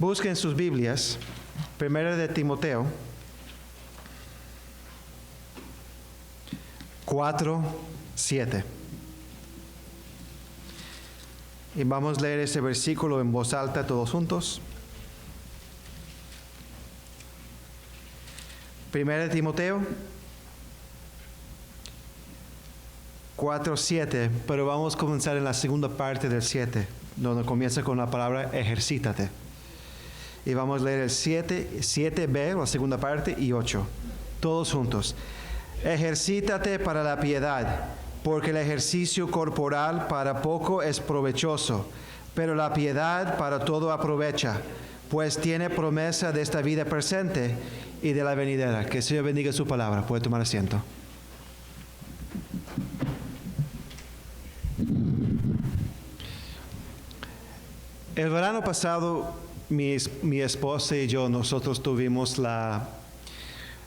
Busquen sus Biblias, 1 de Timoteo 4:7. Y vamos a leer ese versículo en voz alta todos juntos. 1 de Timoteo 4:7, pero vamos a comenzar en la segunda parte del 7, donde comienza con la palabra ejercítate. Y vamos a leer el 7b, la segunda parte, y 8. Todos juntos. Ejercítate para la piedad, porque el ejercicio corporal para poco es provechoso, pero la piedad para todo aprovecha, pues tiene promesa de esta vida presente y de la venidera. Que el Señor bendiga su palabra. Puede tomar asiento. El verano pasado, mi esposa y yo, nosotros tuvimos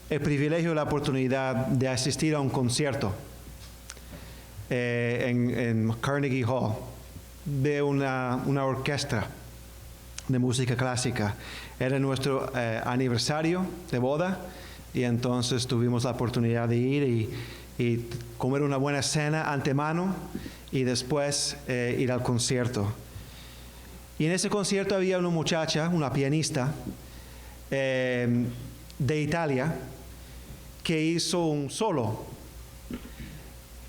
el privilegio y la oportunidad de asistir a un concierto en Carnegie Hall de una orquesta de música clásica. Era nuestro aniversario de boda, y entonces tuvimos la oportunidad de ir y comer una buena cena antemano y después ir al concierto. Y en ese concierto había una muchacha, una pianista de Italia, que hizo un solo.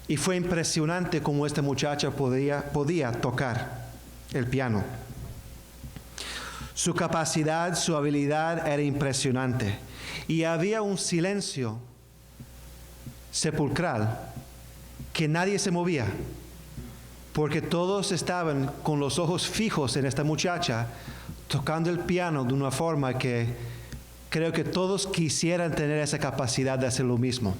Y fue impresionante cómo esta muchacha podía tocar el piano. Su capacidad, su habilidad era impresionante. Y había un silencio sepulcral que nadie se movía, porque todos estaban con los ojos fijos en esta muchacha, tocando el piano de una forma que creo que todos quisieran tener esa capacidad de hacer lo mismo.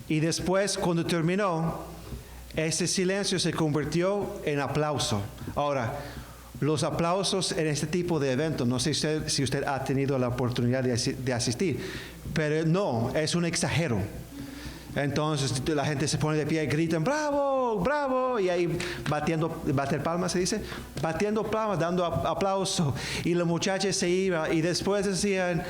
Y después, cuando terminó, ese silencio se convirtió en aplauso. Ahora, los aplausos en este tipo de eventos, no sé si usted ha tenido la oportunidad de asistir, pero no, es un exagero. Entonces la gente se pone de pie y gritan ¡bravo! ¡bravo! Y ahí bater palmas se dice, batiendo palmas, dando aplauso. Y la muchacha se iba y después decían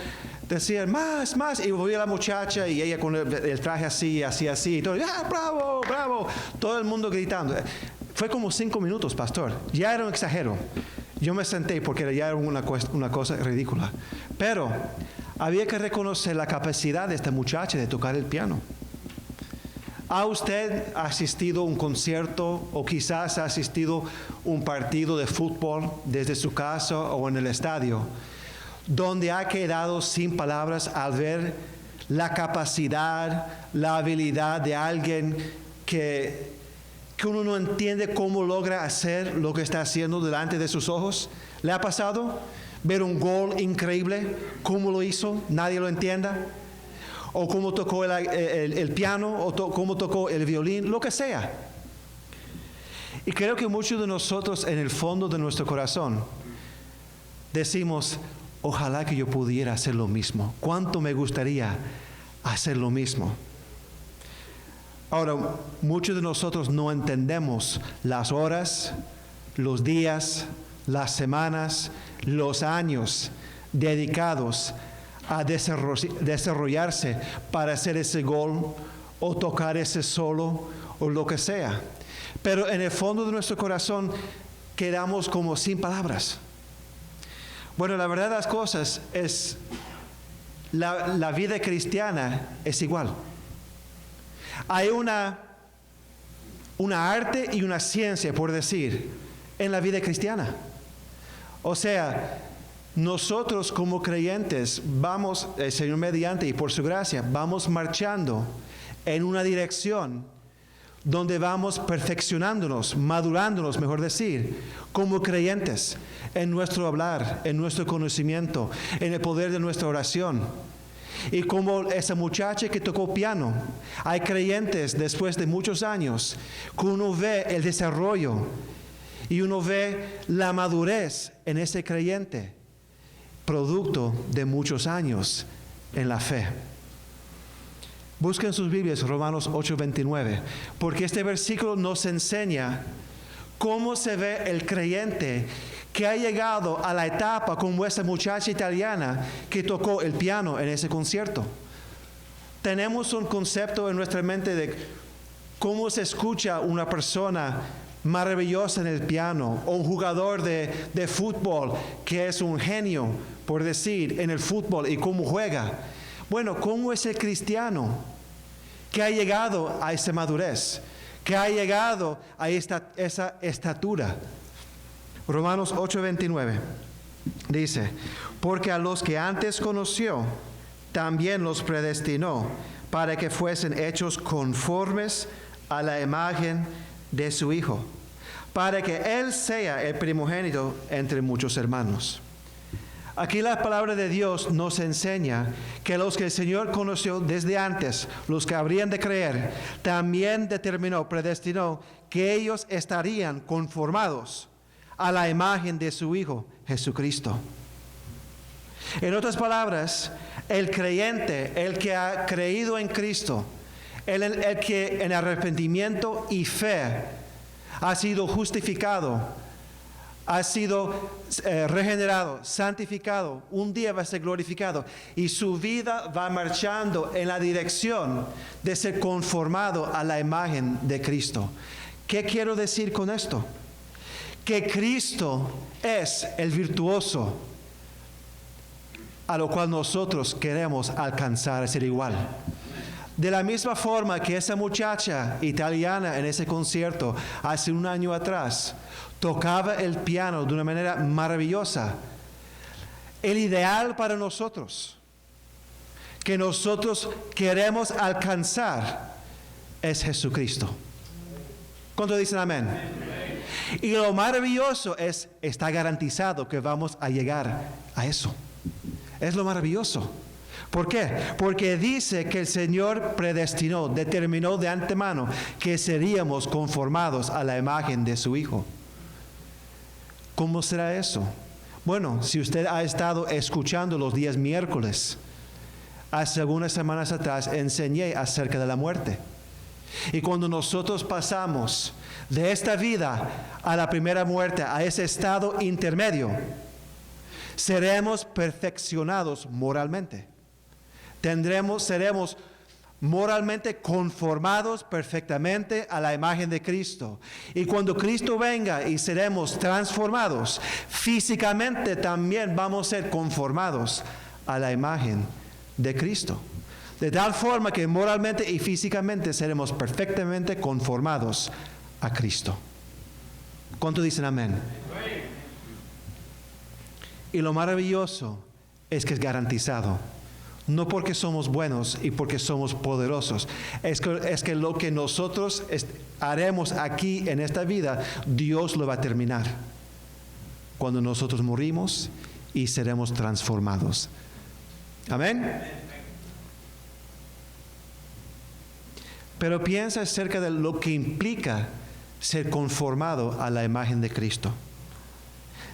más, y volvía la muchacha y ella con el traje así, y todo, ¡bravo! ¡bravo! Todo el mundo gritando. Fue como 5 minutos, pastor. Ya era un exagero. Yo me senté porque ya era una cosa ridícula. Pero había que reconocer la capacidad de esta muchacha de tocar el piano. ¿Ha usted asistido a un concierto o quizás ha asistido a un partido de fútbol desde su casa o en el estadio, donde ha quedado sin palabras al ver la capacidad, la habilidad de alguien que uno no entiende cómo logra hacer lo que está haciendo delante de sus ojos? ¿Le ha pasado ver un gol increíble? ¿Cómo lo hizo? Nadie lo entienda. O cómo tocó el piano, o cómo tocó el violín, lo que sea. Y creo que muchos de nosotros en el fondo de nuestro corazón decimos, ojalá que yo pudiera hacer lo mismo. ¿Cuánto me gustaría hacer lo mismo? Ahora, muchos de nosotros no entendemos las horas, los días, las semanas, los años dedicados a desarrollarse para hacer ese gol o tocar ese solo o lo que sea. Pero en el fondo de nuestro corazón quedamos como sin palabras. Bueno, la verdad de las cosas es, la vida cristiana es igual. Hay una arte y una ciencia, por decir, en la vida cristiana. O sea, nosotros como creyentes vamos, el Señor mediante y por su gracia, vamos marchando en una dirección donde vamos perfeccionándonos, madurándonos, mejor decir, como creyentes, en nuestro hablar, en nuestro conocimiento, en el poder de nuestra oración. Y como esa muchacha que tocó piano, hay creyentes después de muchos años que uno ve el desarrollo y uno ve la madurez en ese creyente, producto de muchos años en la fe. Busquen sus Biblias, Romanos 8:29, porque este versículo nos enseña cómo se ve el creyente que ha llegado a la etapa como esa muchacha italiana que tocó el piano en ese concierto. Tenemos un concepto en nuestra mente de cómo se escucha una persona maravillosa en el piano, o un jugador de fútbol que es un genio, por decir, en el fútbol y cómo juega. Bueno, ¿cómo es el cristiano que ha llegado a esa madurez, que ha llegado a esa estatura? Romanos 8:29 dice, porque a los que antes conoció, también los predestinó para que fuesen hechos conformes a la imagen de su Hijo, para que Él sea el primogénito entre muchos hermanos. Aquí la palabra de Dios nos enseña que los que el Señor conoció desde antes, los que habrían de creer, también determinó, predestinó, que ellos estarían conformados a la imagen de su Hijo, Jesucristo. En otras palabras, el creyente, el que ha creído en Cristo, el que en arrepentimiento y fe ha sido justificado, ha sido regenerado, santificado, un día va a ser glorificado y su vida va marchando en la dirección de ser conformado a la imagen de Cristo. ¿Qué quiero decir con esto? Que Cristo es el virtuoso a lo cual nosotros queremos alcanzar a ser igual. De la misma forma que esa muchacha italiana en ese concierto hace un año atrás tocaba el piano de una manera maravillosa, el ideal para nosotros, que nosotros queremos alcanzar, es Jesucristo. ¿Cuántos dicen amén? Y lo maravilloso es, está garantizado que vamos a llegar a eso. Es lo maravilloso. ¿Por qué? Porque dice que el Señor predestinó, determinó de antemano que seríamos conformados a la imagen de su Hijo. ¿Cómo será eso? Bueno, si usted ha estado escuchando los días miércoles, hace algunas semanas atrás enseñé acerca de la muerte. Y cuando nosotros pasamos de esta vida a la primera muerte, a ese estado intermedio, seremos perfeccionados moralmente. Seremos moralmente conformados perfectamente a la imagen de Cristo. Y cuando Cristo venga y seremos transformados, físicamente también vamos a ser conformados a la imagen de Cristo. De tal forma que moralmente y físicamente seremos perfectamente conformados a Cristo. ¿Cuánto dicen amén? Y lo maravilloso es que es garantizado. No porque somos buenos y porque somos poderosos. Es que lo que nosotros haremos aquí en esta vida, Dios lo va a terminar. Cuando nosotros morimos y seremos transformados. Amén. Pero piensa acerca de lo que implica ser conformado a la imagen de Cristo.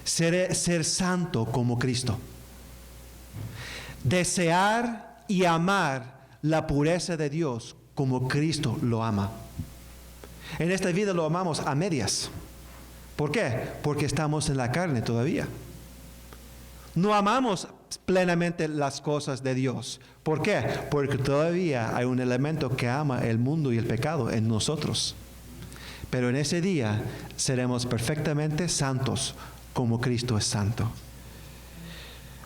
Ser santo como Cristo. Desear y amar la pureza de Dios como Cristo lo ama. En esta vida lo amamos a medias. ¿Por qué? Porque estamos en la carne todavía. No amamos plenamente las cosas de Dios. ¿Por qué? Porque todavía hay un elemento que ama el mundo y el pecado en nosotros. Pero en ese día seremos perfectamente santos como Cristo es santo.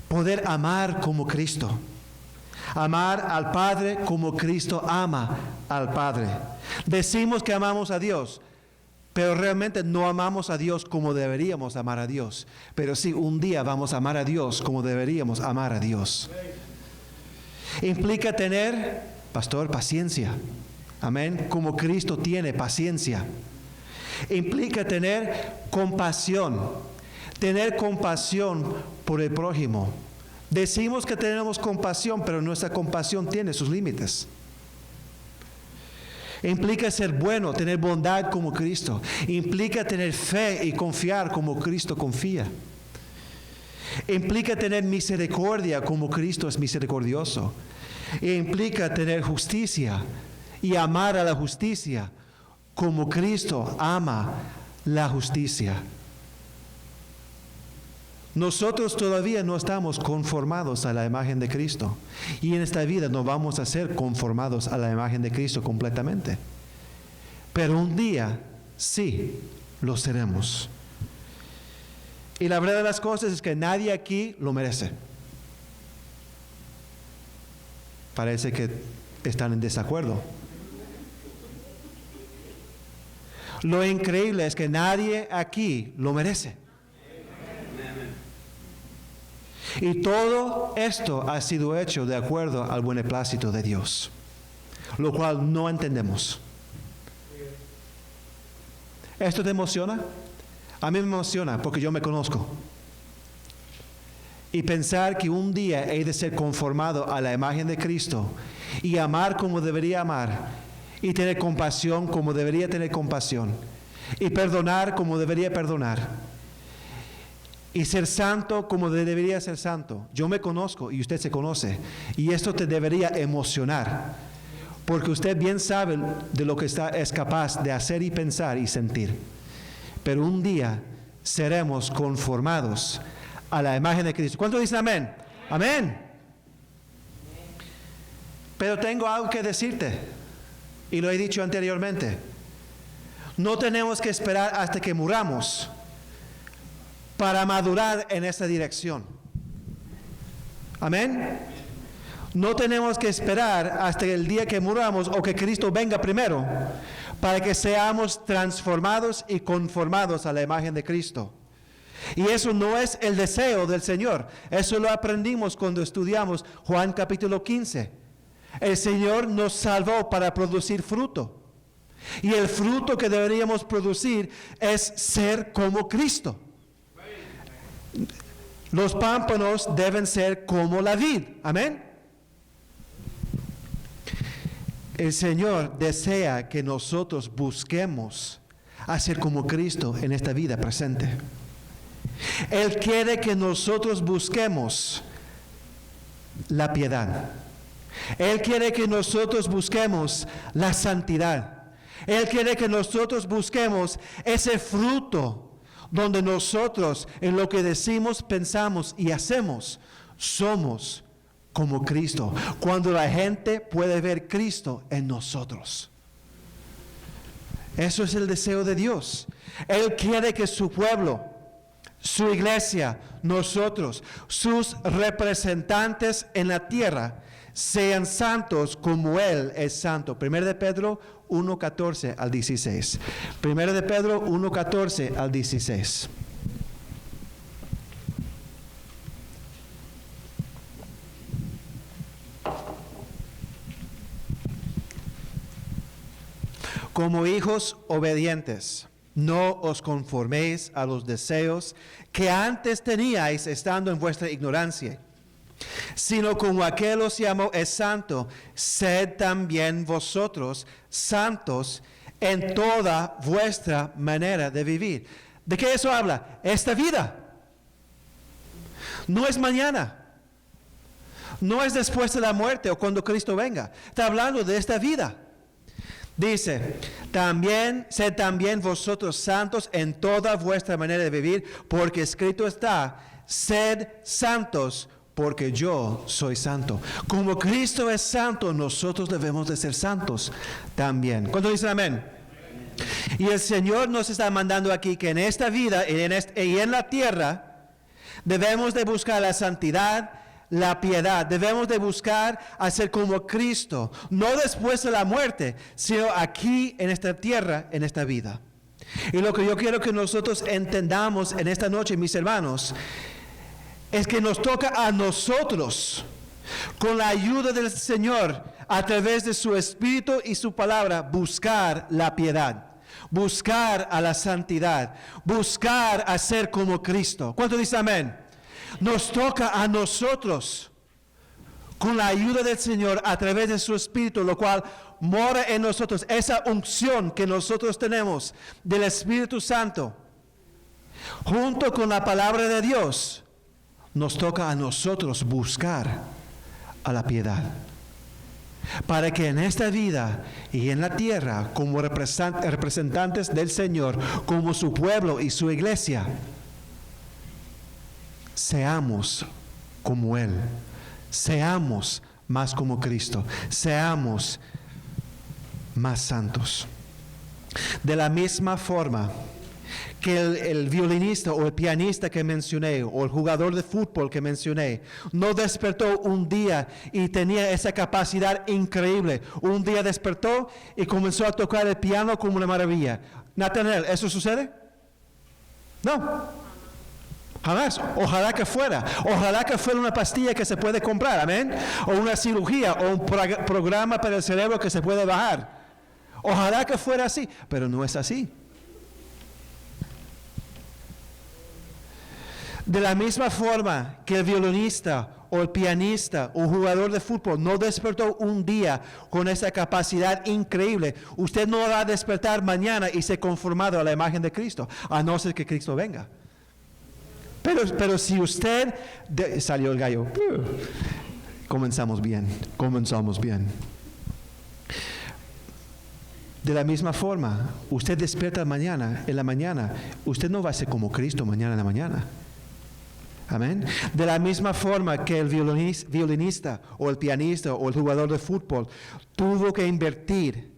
Poder amar como Cristo. Amar al Padre como Cristo ama al Padre. Decimos que amamos a Dios, pero realmente no amamos a Dios como deberíamos amar a Dios. Pero sí, un día vamos a amar a Dios como deberíamos amar a Dios. Implica tener, pastor, paciencia. Amén. Como Cristo tiene paciencia. Implica tener compasión. Tener compasión por el prójimo. Decimos que tenemos compasión, pero nuestra compasión tiene sus límites. Implica ser bueno, tener bondad como Cristo. Implica tener fe y confiar como Cristo confía. Implica tener misericordia como Cristo es misericordioso. Implica tener justicia y amar a la justicia como Cristo ama la justicia. Nosotros todavía no estamos conformados a la imagen de Cristo. Y en esta vida no vamos a ser conformados a la imagen de Cristo completamente. Pero un día sí lo seremos. Y la verdad de las cosas es que nadie aquí lo merece. Parece que están en desacuerdo. Lo increíble es que nadie aquí lo merece. Y todo esto ha sido hecho de acuerdo al beneplácito de Dios, lo cual no entendemos. ¿Esto te emociona? A mí me emociona porque yo me conozco. Y pensar que un día he de ser conformado a la imagen de Cristo y amar como debería amar y tener compasión como debería tener compasión y perdonar como debería perdonar y ser santo como debería ser santo. Yo me conozco y usted se conoce y esto te debería emocionar porque usted bien sabe de lo que es capaz de hacer y pensar y sentir. Pero un día seremos conformados a la imagen de Cristo. ¿Cuántos dicen amén? Amén. Pero tengo algo que decirte, y lo he dicho anteriormente. No tenemos que esperar hasta que muramos para madurar en esa dirección. Amén. No tenemos que esperar hasta el día que muramos o que Cristo venga primero para que seamos transformados y conformados a la imagen de Cristo. Y eso no es el deseo del Señor. Eso lo aprendimos cuando estudiamos Juan capítulo 15. El Señor nos salvó para producir fruto. Y el fruto que deberíamos producir es ser como Cristo. Los pámpanos deben ser como la vid. Amén. El Señor desea que nosotros busquemos hacer como Cristo en esta vida presente. Él quiere que nosotros busquemos la piedad. Él quiere que nosotros busquemos la santidad. Él quiere que nosotros busquemos ese fruto donde nosotros en lo que decimos, pensamos y hacemos somos como Cristo. Cuando la gente puede ver Cristo en nosotros. Eso es el deseo de Dios. Él quiere que su pueblo, su iglesia, nosotros, sus representantes en la tierra, sean santos como Él es santo. 1 de Pedro 1:14 al 16. 1 de Pedro 1:14 al 16. Como hijos obedientes, no os conforméis a los deseos que antes teníais estando en vuestra ignorancia, sino como aquel os llamó es santo, sed también vosotros santos en toda vuestra manera de vivir. ¿De qué eso habla? Esta vida. No es mañana. No es después de la muerte o cuando Cristo venga. Está hablando de esta vida. Dice, sed también vosotros santos en toda vuestra manera de vivir, porque escrito está, sed santos, porque yo soy santo. Como Cristo es santo, nosotros debemos de ser santos también. ¿Cuántos dicen amén? Y el Señor nos está mandando aquí que en esta vida y en la tierra debemos de buscar la santidad, la piedad. Debemos de buscar hacer como Cristo, no después de la muerte, sino aquí en esta tierra, en esta vida. Y lo que yo quiero que nosotros entendamos en esta noche, mis hermanos, es que nos toca a nosotros, con la ayuda del Señor, a través de su Espíritu y su palabra, buscar la piedad, buscar a la santidad, buscar a ser como Cristo. ¿Cuánto dice amén? Nos toca a nosotros, con la ayuda del Señor, a través de su Espíritu, lo cual mora en nosotros, esa unción que nosotros tenemos del Espíritu Santo, junto con la palabra de Dios, nos toca a nosotros buscar a la piedad, para que en esta vida y en la tierra, como representantes del Señor, como su pueblo y su iglesia, seamos como Él. Seamos más como Cristo. Seamos más santos. De la misma forma que el violinista o el pianista que mencioné, o el jugador de fútbol que mencioné, no despertó un día y tenía esa capacidad increíble. Un día despertó y comenzó a tocar el piano como una maravilla. Nathanael, ¿eso sucede? No. Jamás. Ojalá que fuera. Ojalá que fuera una pastilla que se puede comprar, amén. O una cirugía, o un programa para el cerebro que se puede bajar. Ojalá que fuera así, pero no es así. De la misma forma que el violinista o el pianista o jugador de fútbol no despertó un día con esa capacidad increíble, usted no va a despertar mañana y ser conformado a la imagen de Cristo, a no ser que Cristo venga. Pero si usted... salió el gallo. Comenzamos bien. De la misma forma, usted despierta en la mañana, usted no va a ser como Cristo mañana en la mañana. Amén. De la misma forma que el violinista o el pianista o el jugador de fútbol tuvo que invertir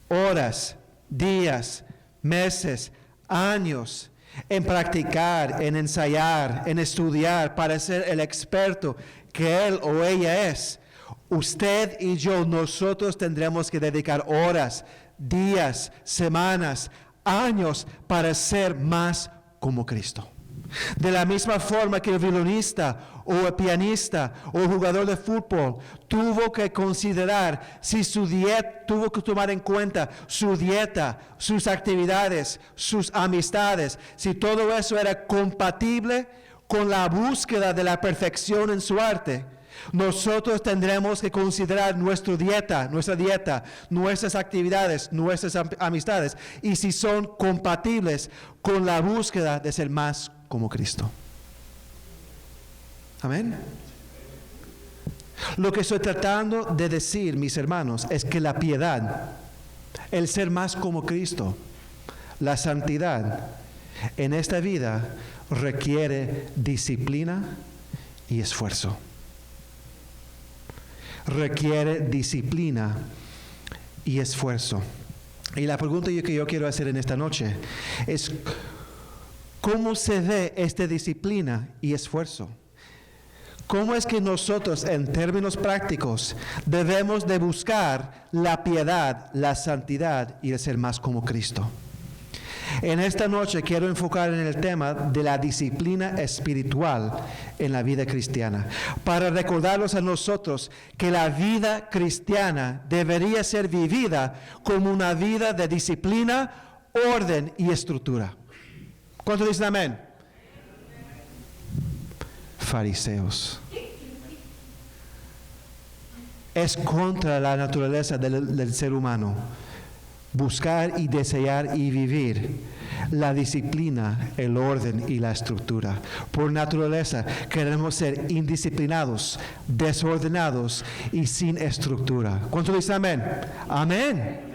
horas, días, meses, años en practicar, en ensayar, en estudiar para ser el experto que él o ella es, usted y yo, nosotros tendremos que dedicar horas, días, semanas, años para ser más como Cristo. De la misma forma que el violinista o el pianista o el jugador de fútbol tuvo que considerar si su dieta, tuvo que tomar en cuenta su dieta, sus actividades, sus amistades, si todo eso era compatible con la búsqueda de la perfección en su arte. Nosotros tendremos que considerar nuestra dieta, nuestras actividades, nuestras amistades, y si son compatibles con la búsqueda de ser más como Cristo. Amén. Lo que estoy tratando de decir, mis hermanos, es que la piedad, el ser más como Cristo, la santidad en esta vida requiere disciplina y esfuerzo. Requiere disciplina y esfuerzo. Y la pregunta que yo quiero hacer en esta noche es: ¿cómo se ve esta disciplina y esfuerzo? ¿Cómo es que nosotros, en términos prácticos, debemos de buscar la piedad, la santidad y el ser más como Cristo? En esta noche quiero enfocar en el tema de la disciplina espiritual en la vida cristiana, para recordarnos a nosotros que la vida cristiana debería ser vivida como una vida de disciplina, orden y estructura. ¿Cuántos dicen amén? Fariseos. Es contra la naturaleza del ser humano buscar y desear y vivir la disciplina, el orden y la estructura. Por naturaleza queremos ser indisciplinados, desordenados y sin estructura. ¿Cuántos dicen amén? Amén.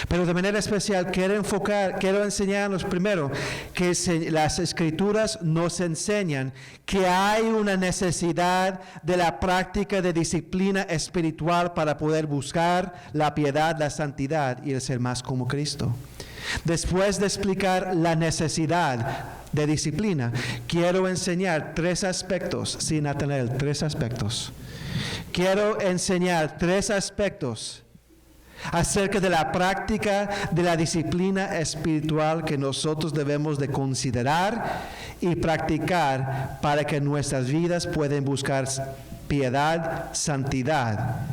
Pero de manera especial quiero enseñarnos primero que las Escrituras nos enseñan que hay una necesidad de la práctica de disciplina espiritual para poder buscar la piedad, la santidad y el ser más como Cristo. Después de explicar la necesidad de disciplina, quiero enseñar 3 aspectos, sí, Nathanael, 3 aspectos. Quiero enseñar 3 aspectos acerca de la práctica de la disciplina espiritual que nosotros debemos de considerar y practicar para que nuestras vidas puedan buscar piedad, santidad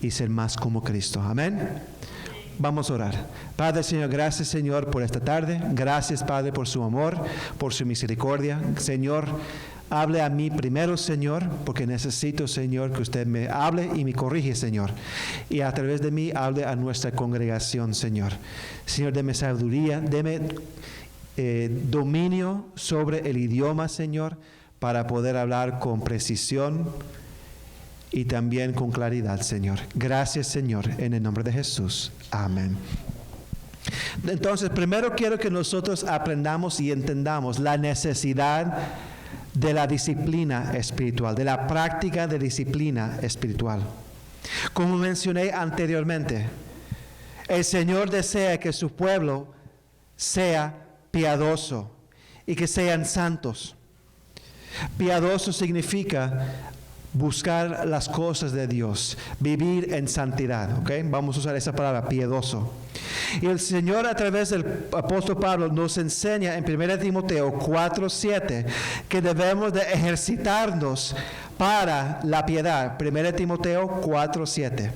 y ser más como Cristo. Amén. Vamos a orar. Padre, Señor, gracias, Señor, por esta tarde. Gracias, Padre, por su amor, por su misericordia. Señor, hable a mí primero, Señor, porque necesito, Señor, que usted me hable y me corrige, Señor. Y a través de mí, hable a nuestra congregación, Señor. Señor, deme sabiduría, deme dominio sobre el idioma, Señor, para poder hablar con precisión y también con claridad, Señor. Gracias, Señor, en el nombre de Jesús. Amén. Entonces, primero quiero que nosotros aprendamos y entendamos la necesidad de la disciplina espiritual, de la práctica de disciplina espiritual. Como mencioné anteriormente, el Señor desea que su pueblo sea piadoso y que sean santos. Piadoso significa buscar las cosas de Dios, vivir en santidad, ¿ok? Vamos a usar esa palabra, piadoso. Y el Señor a través del apóstol Pablo nos enseña en 1 Timoteo 4:7 que debemos de ejercitarnos para la piedad. 1 Timoteo 4:7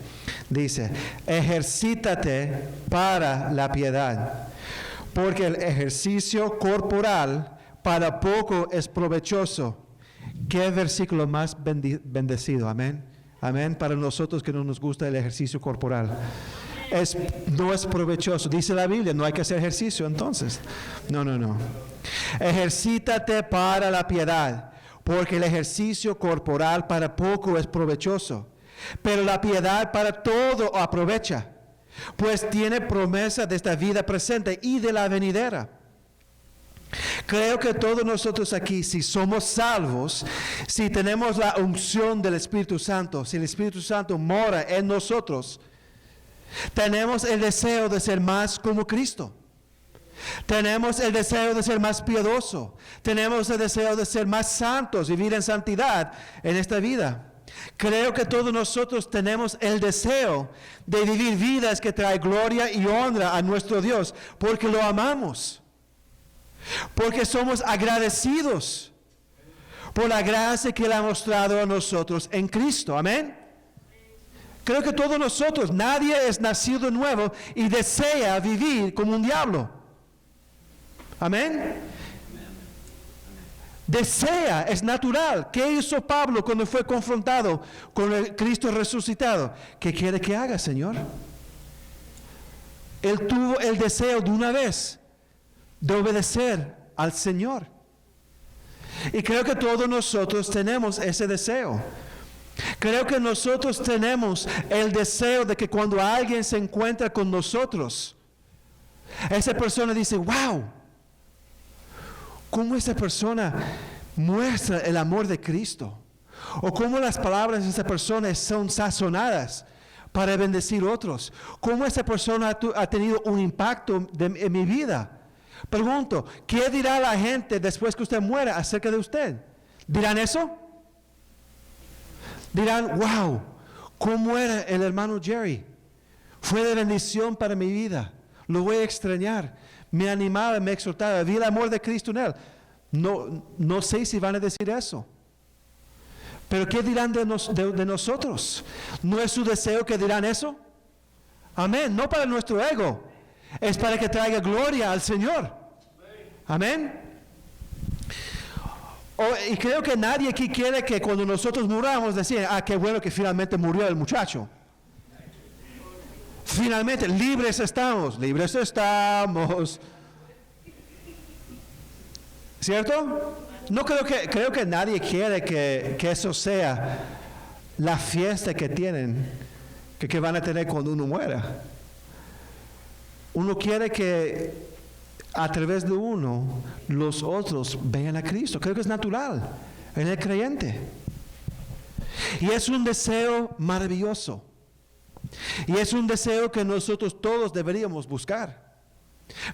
dice, ejercítate para la piedad, porque el ejercicio corporal para poco es provechoso. Qué versículo más bendecido, amén. Amén, para nosotros que no nos gusta el ejercicio corporal. No es provechoso. Dice la Biblia, no hay que hacer ejercicio entonces. No. Ejercítate para la piedad, porque el ejercicio corporal para poco es provechoso, pero la piedad para todo aprovecha, pues tiene promesa de esta vida presente y de la venidera. Creo que todos nosotros aquí, si somos salvos, si tenemos la unción del Espíritu Santo, si el Espíritu Santo mora en nosotros, tenemos el deseo de ser más como Cristo. Tenemos el deseo de ser más piadoso. Tenemos el deseo de ser más santos, vivir en santidad en esta vida. Creo que todos nosotros tenemos el deseo de vivir vidas que traen gloria y honra a nuestro Dios, porque lo amamos. Porque somos agradecidos por la gracia que Él ha mostrado a nosotros en Cristo. Amén. Creo que todos nosotros, nadie es nacido nuevo y desea vivir como un diablo. Amén. Desea, es natural. ¿Qué hizo Pablo cuando fue confrontado con el Cristo resucitado? ¿Qué quiere que haga, Señor? Él tuvo el deseo de una vez de obedecer al Señor. Y creo que todos nosotros tenemos ese deseo. Creo que nosotros tenemos el deseo de que cuando alguien se encuentra con nosotros, esa persona dice, wow, cómo esa persona muestra el amor de Cristo. O cómo las palabras de esa persona son sazonadas para bendecir a otros. Cómo esa persona ha tenido un impacto en mi vida. Pregunto, ¿qué dirá la gente después que usted muera acerca de usted? ¿Dirán eso? Dirán, wow, ¿cómo era el hermano Jerry? Fue de bendición para mi vida. Lo voy a extrañar. Me animaba, me exhortaba. Vi el amor de Cristo en él. No sé si van a decir eso. Pero ¿qué dirán de nosotros? ¿No es su deseo que dirán eso? Amén. No para nuestro ego. Es para que traiga gloria al Señor. Amén. Y creo que nadie aquí quiere que cuando nosotros muramos decir, qué bueno que finalmente murió el muchacho. Finalmente, libres estamos. ¿Cierto? No creo que nadie quiere que eso sea la fiesta que tienen, que van a tener cuando uno muera. Uno quiere que a través de uno los otros vean a Cristo. Creo que es natural en el creyente. Y es un deseo maravilloso. Y es un deseo que nosotros todos deberíamos buscar.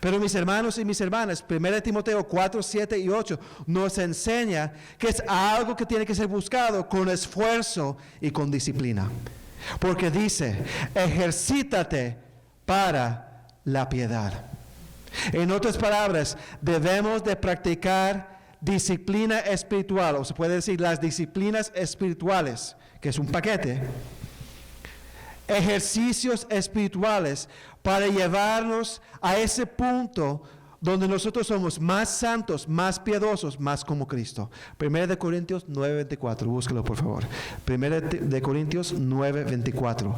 Pero mis hermanos y mis hermanas, 1 Timoteo 4, 7 y 8 nos enseña que es algo que tiene que ser buscado con esfuerzo y con disciplina. Porque dice, ejercítate para la piedad. En otras palabras, debemos de practicar disciplina espiritual, o se puede decir las disciplinas espirituales, que es un paquete. Ejercicios espirituales para llevarnos a ese punto donde nosotros somos más santos, más piadosos, más como Cristo. 1 Corintios 9:24, búsquelo por favor. 1 Corintios 9:24.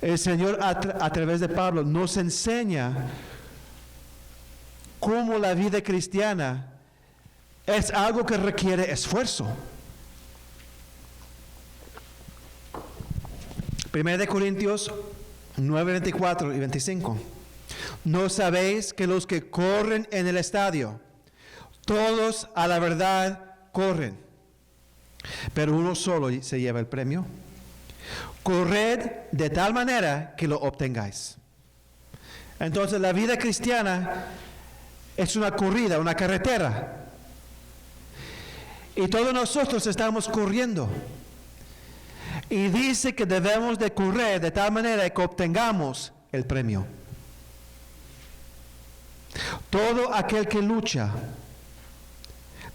El Señor a través de Pablo nos enseña cómo la vida cristiana es algo que requiere esfuerzo. 1 Corintios 9:24 y 25 ¿No sabéis que los que corren en el estadio, todos a la verdad corren, pero uno solo se lleva el premio? Corred de tal manera que lo obtengáis. Entonces la vida cristiana es una corrida, una carretera. Y todos nosotros estamos corriendo. Y dice que debemos de correr de tal manera que obtengamos el premio. Todo aquel que lucha,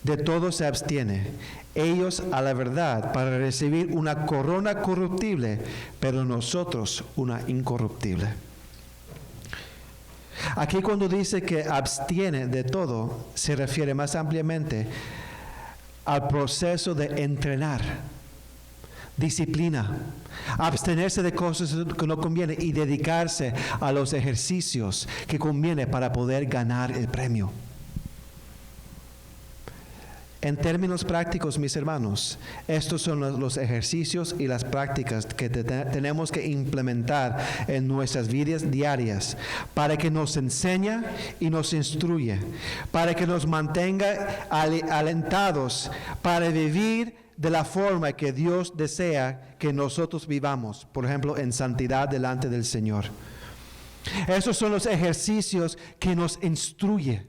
de todo se abstiene. Ellos a la verdad para recibir una corona corruptible, pero nosotros una incorruptible. Aquí cuando dice que abstiene de todo, se refiere más ampliamente al proceso de entrenar, disciplina, abstenerse de cosas que no conviene y dedicarse a los ejercicios que conviene para poder ganar el premio. En términos prácticos, mis hermanos, estos son los ejercicios y las prácticas que tenemos que implementar en nuestras vidas diarias para que nos enseñe y nos instruya, para que nos mantenga alentados para vivir de la forma que Dios desea que nosotros vivamos, por ejemplo, en santidad delante del Señor. Esos son los ejercicios que nos instruyen.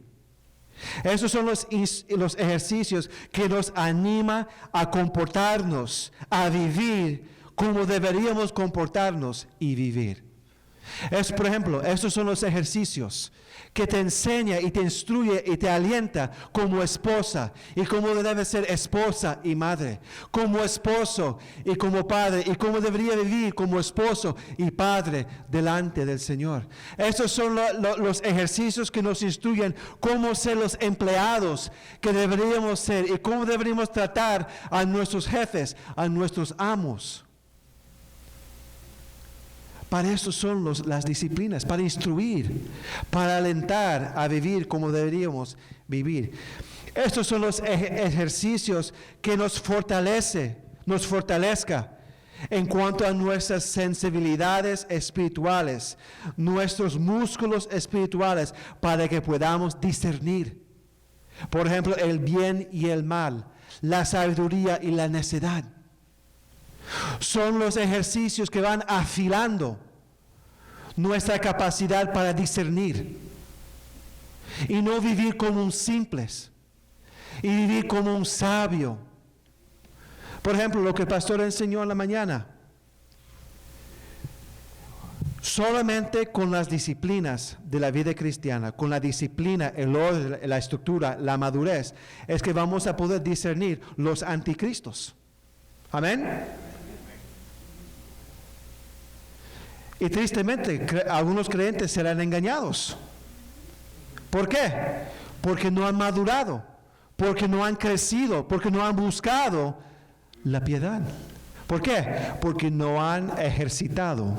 Esos son los ejercicios que nos anima a comportarnos, a vivir como deberíamos comportarnos y vivir. Por ejemplo, estos son los ejercicios que te enseña y te instruye y te alienta como esposa y cómo debe ser esposa y madre, como esposo y como padre y cómo debería vivir como esposo y padre delante del Señor. Estos son los ejercicios que nos instruyen cómo ser los empleados que deberíamos ser y cómo deberíamos tratar a nuestros jefes, a nuestros amos. Para eso son las disciplinas, para instruir, para alentar a vivir como deberíamos vivir. Estos son los ejercicios que nos fortalezca en cuanto a nuestras sensibilidades espirituales, nuestros músculos espirituales, para que podamos discernir. Por ejemplo, el bien y el mal, la sabiduría y la necedad. Son los ejercicios que van afilando nuestra capacidad para discernir y no vivir como un simples y vivir como un sabio. Por ejemplo, lo que el pastor enseñó en la mañana. Solamente con las disciplinas de la vida cristiana, con la disciplina, el orden, la estructura, la madurez, es que vamos a poder discernir los anticristos. Amén. Y tristemente, algunos creyentes serán engañados. ¿Por qué? Porque no han madurado, porque no han crecido, porque no han buscado la piedad. ¿Por qué? Porque no han ejercitado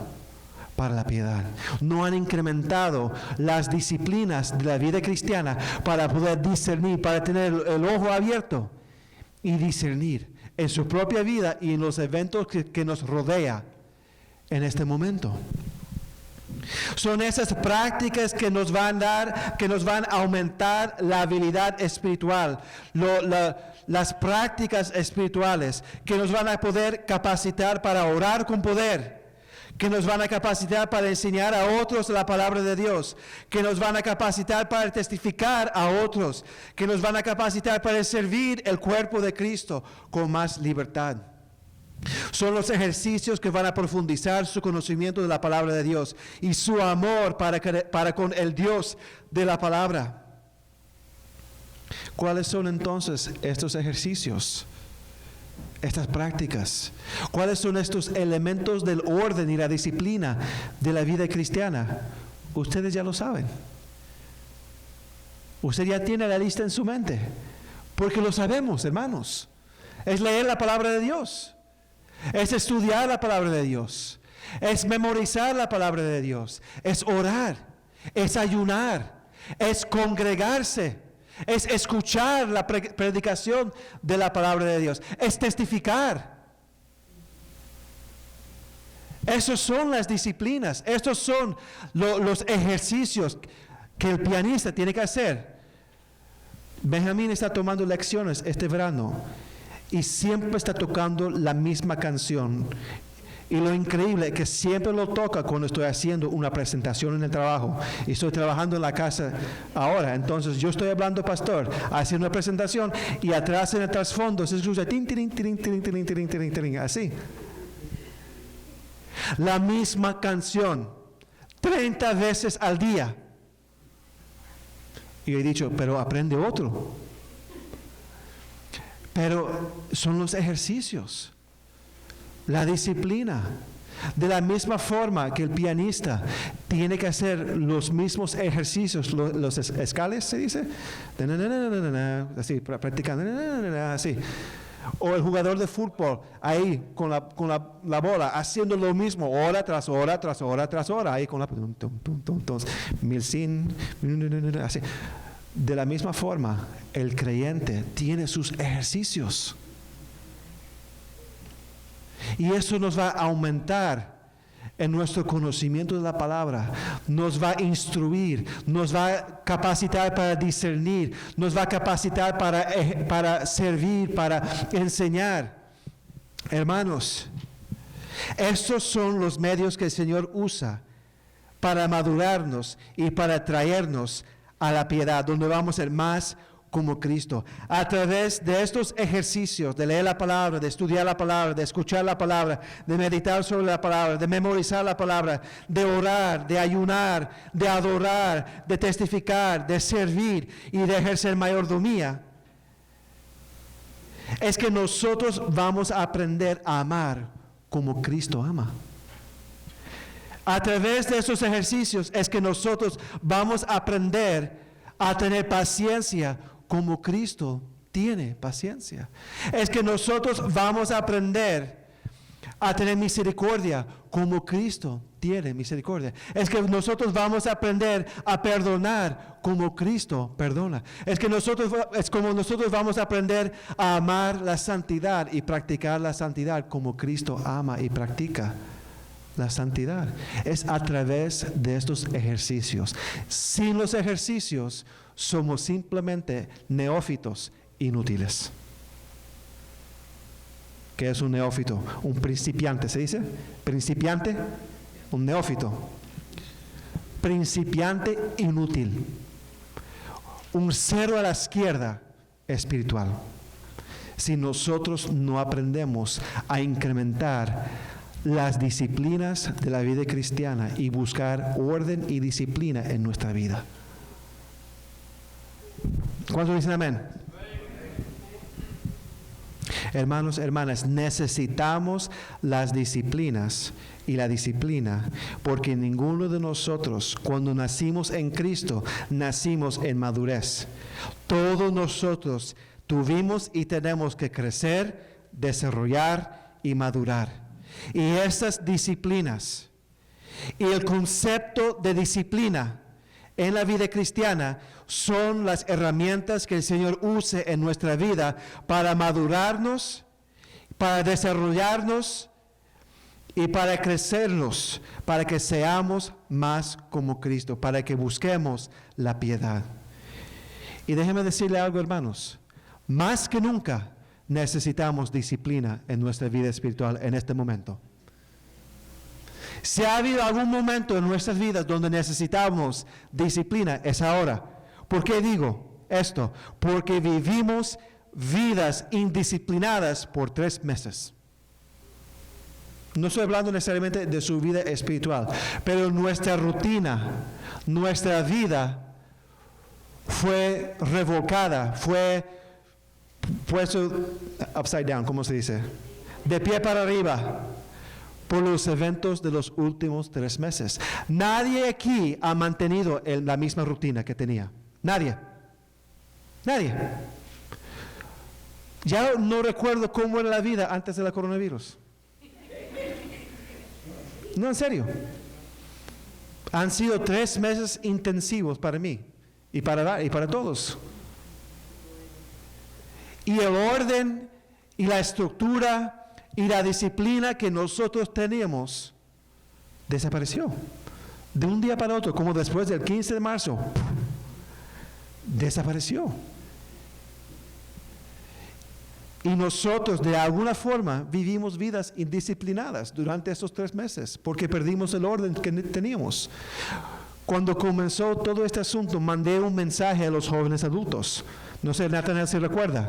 para la piedad. No han incrementado las disciplinas de la vida cristiana para poder discernir, para tener el ojo abierto y discernir en su propia vida y en los eventos que nos rodea en este momento. Son esas prácticas que nos van a dar, que nos van a aumentar la habilidad espiritual, las prácticas espirituales que nos van a poder capacitar para orar con poder, que nos van a capacitar para enseñar a otros la palabra de Dios, que nos van a capacitar para testificar a otros, que nos van a capacitar para servir el cuerpo de Cristo con más libertad. Son los ejercicios que van a profundizar su conocimiento de la palabra de Dios y su amor para con el Dios de la palabra. ¿Cuáles son entonces estos ejercicios? Estas prácticas. ¿Cuáles son estos elementos del orden y la disciplina de la vida cristiana? Ustedes ya lo saben. Usted ya tiene la lista en su mente. Porque lo sabemos, hermanos. Es leer la palabra de Dios. Es estudiar la palabra de Dios. Es memorizar la palabra de Dios. Es orar. Es ayunar. Es congregarse. Es escuchar la predicación de la palabra de Dios. Es testificar. Esas son las disciplinas. Estos son los ejercicios que el pianista tiene que hacer. Benjamín está tomando lecciones este verano y siempre está tocando la misma canción. Y lo increíble es que siempre lo toca cuando estoy haciendo una presentación en el trabajo. Y estoy trabajando en la casa ahora. Entonces yo estoy hablando, pastor, haciendo una presentación y atrás en el trasfondo se escucha tin, tin, tin, tin, tin, tin, tin, tin, así. La misma canción 30 veces al día. Y he dicho, pero aprende otro. Pero son los ejercicios, la disciplina. De la misma forma que el pianista tiene que hacer los mismos ejercicios, los escales, se dice, así, practicando, así. O el jugador de fútbol ahí con la bola haciendo lo mismo hora tras hora tras hora tras hora ahí con la 1100 así. De la misma forma el creyente tiene sus ejercicios y eso nos va a aumentar en nuestro conocimiento de la palabra, nos va a instruir, nos va a capacitar para discernir, nos va a capacitar para servir, para enseñar. Hermanos, estos son los medios que el Señor usa para madurarnos y para traernos a la piedad, donde vamos a ser más como Cristo. A través de estos ejercicios, de leer la palabra, de estudiar la palabra, de escuchar la palabra, de meditar sobre la palabra, de memorizar la palabra, de orar, de ayunar, de adorar, de testificar, de servir y de ejercer mayordomía, es que nosotros vamos a aprender a amar como Cristo ama. A través de esos ejercicios es que nosotros vamos a aprender a tener paciencia como Cristo tiene paciencia. Es que nosotros vamos a aprender a tener misericordia como Cristo tiene misericordia. Es que nosotros vamos a aprender a perdonar como Cristo perdona. Es como nosotros vamos a aprender a amar la santidad y practicar la santidad como Cristo ama y practica la santidad. Es a través de estos ejercicios. Sin los ejercicios somos simplemente neófitos inútiles. ¿Qué es un neófito? Un principiante, ¿se dice? Principiante, un neófito. Principiante inútil. Un cero a la izquierda espiritual. Si nosotros no aprendemos a incrementar las disciplinas de la vida cristiana y buscar orden y disciplina en nuestra vida. ¿Cuántos dicen amén? Hermanos, hermanas, necesitamos las disciplinas y la disciplina, porque ninguno de nosotros, cuando nacimos en Cristo, nacimos en madurez. Todos nosotros tuvimos y tenemos que crecer, desarrollar y madurar. Y esas disciplinas y el concepto de disciplina en la vida cristiana son las herramientas que el Señor use en nuestra vida para madurarnos, para desarrollarnos y para crecernos, para que seamos más como Cristo, para que busquemos la piedad. Y déjenme decirle algo, hermanos, más que nunca necesitamos disciplina en nuestra vida espiritual en este momento. Si ha habido algún momento en nuestras vidas donde necesitamos disciplina, es ahora. ¿Por qué digo esto? Porque vivimos vidas indisciplinadas por 3 meses. No estoy hablando necesariamente de su vida espiritual, pero nuestra rutina, nuestra vida fue revocada, fue puesto upside down, ¿cómo se dice? De pie para arriba por los eventos de los últimos 3 meses. Nadie aquí ha mantenido la misma rutina que tenía. Nadie. Ya no recuerdo cómo era la vida antes de la coronavirus. No, en serio. Han sido 3 meses intensivos para mí y para todos. Y el orden y la estructura y la disciplina que nosotros tenemos desapareció. De un día para otro, como después del 15 de marzo, desapareció. Y nosotros de alguna forma vivimos vidas indisciplinadas durante estos 3 meses porque perdimos el orden que teníamos. Cuando comenzó todo este asunto, mandé un mensaje a los jóvenes adultos. No sé, Nathaniel si recuerda.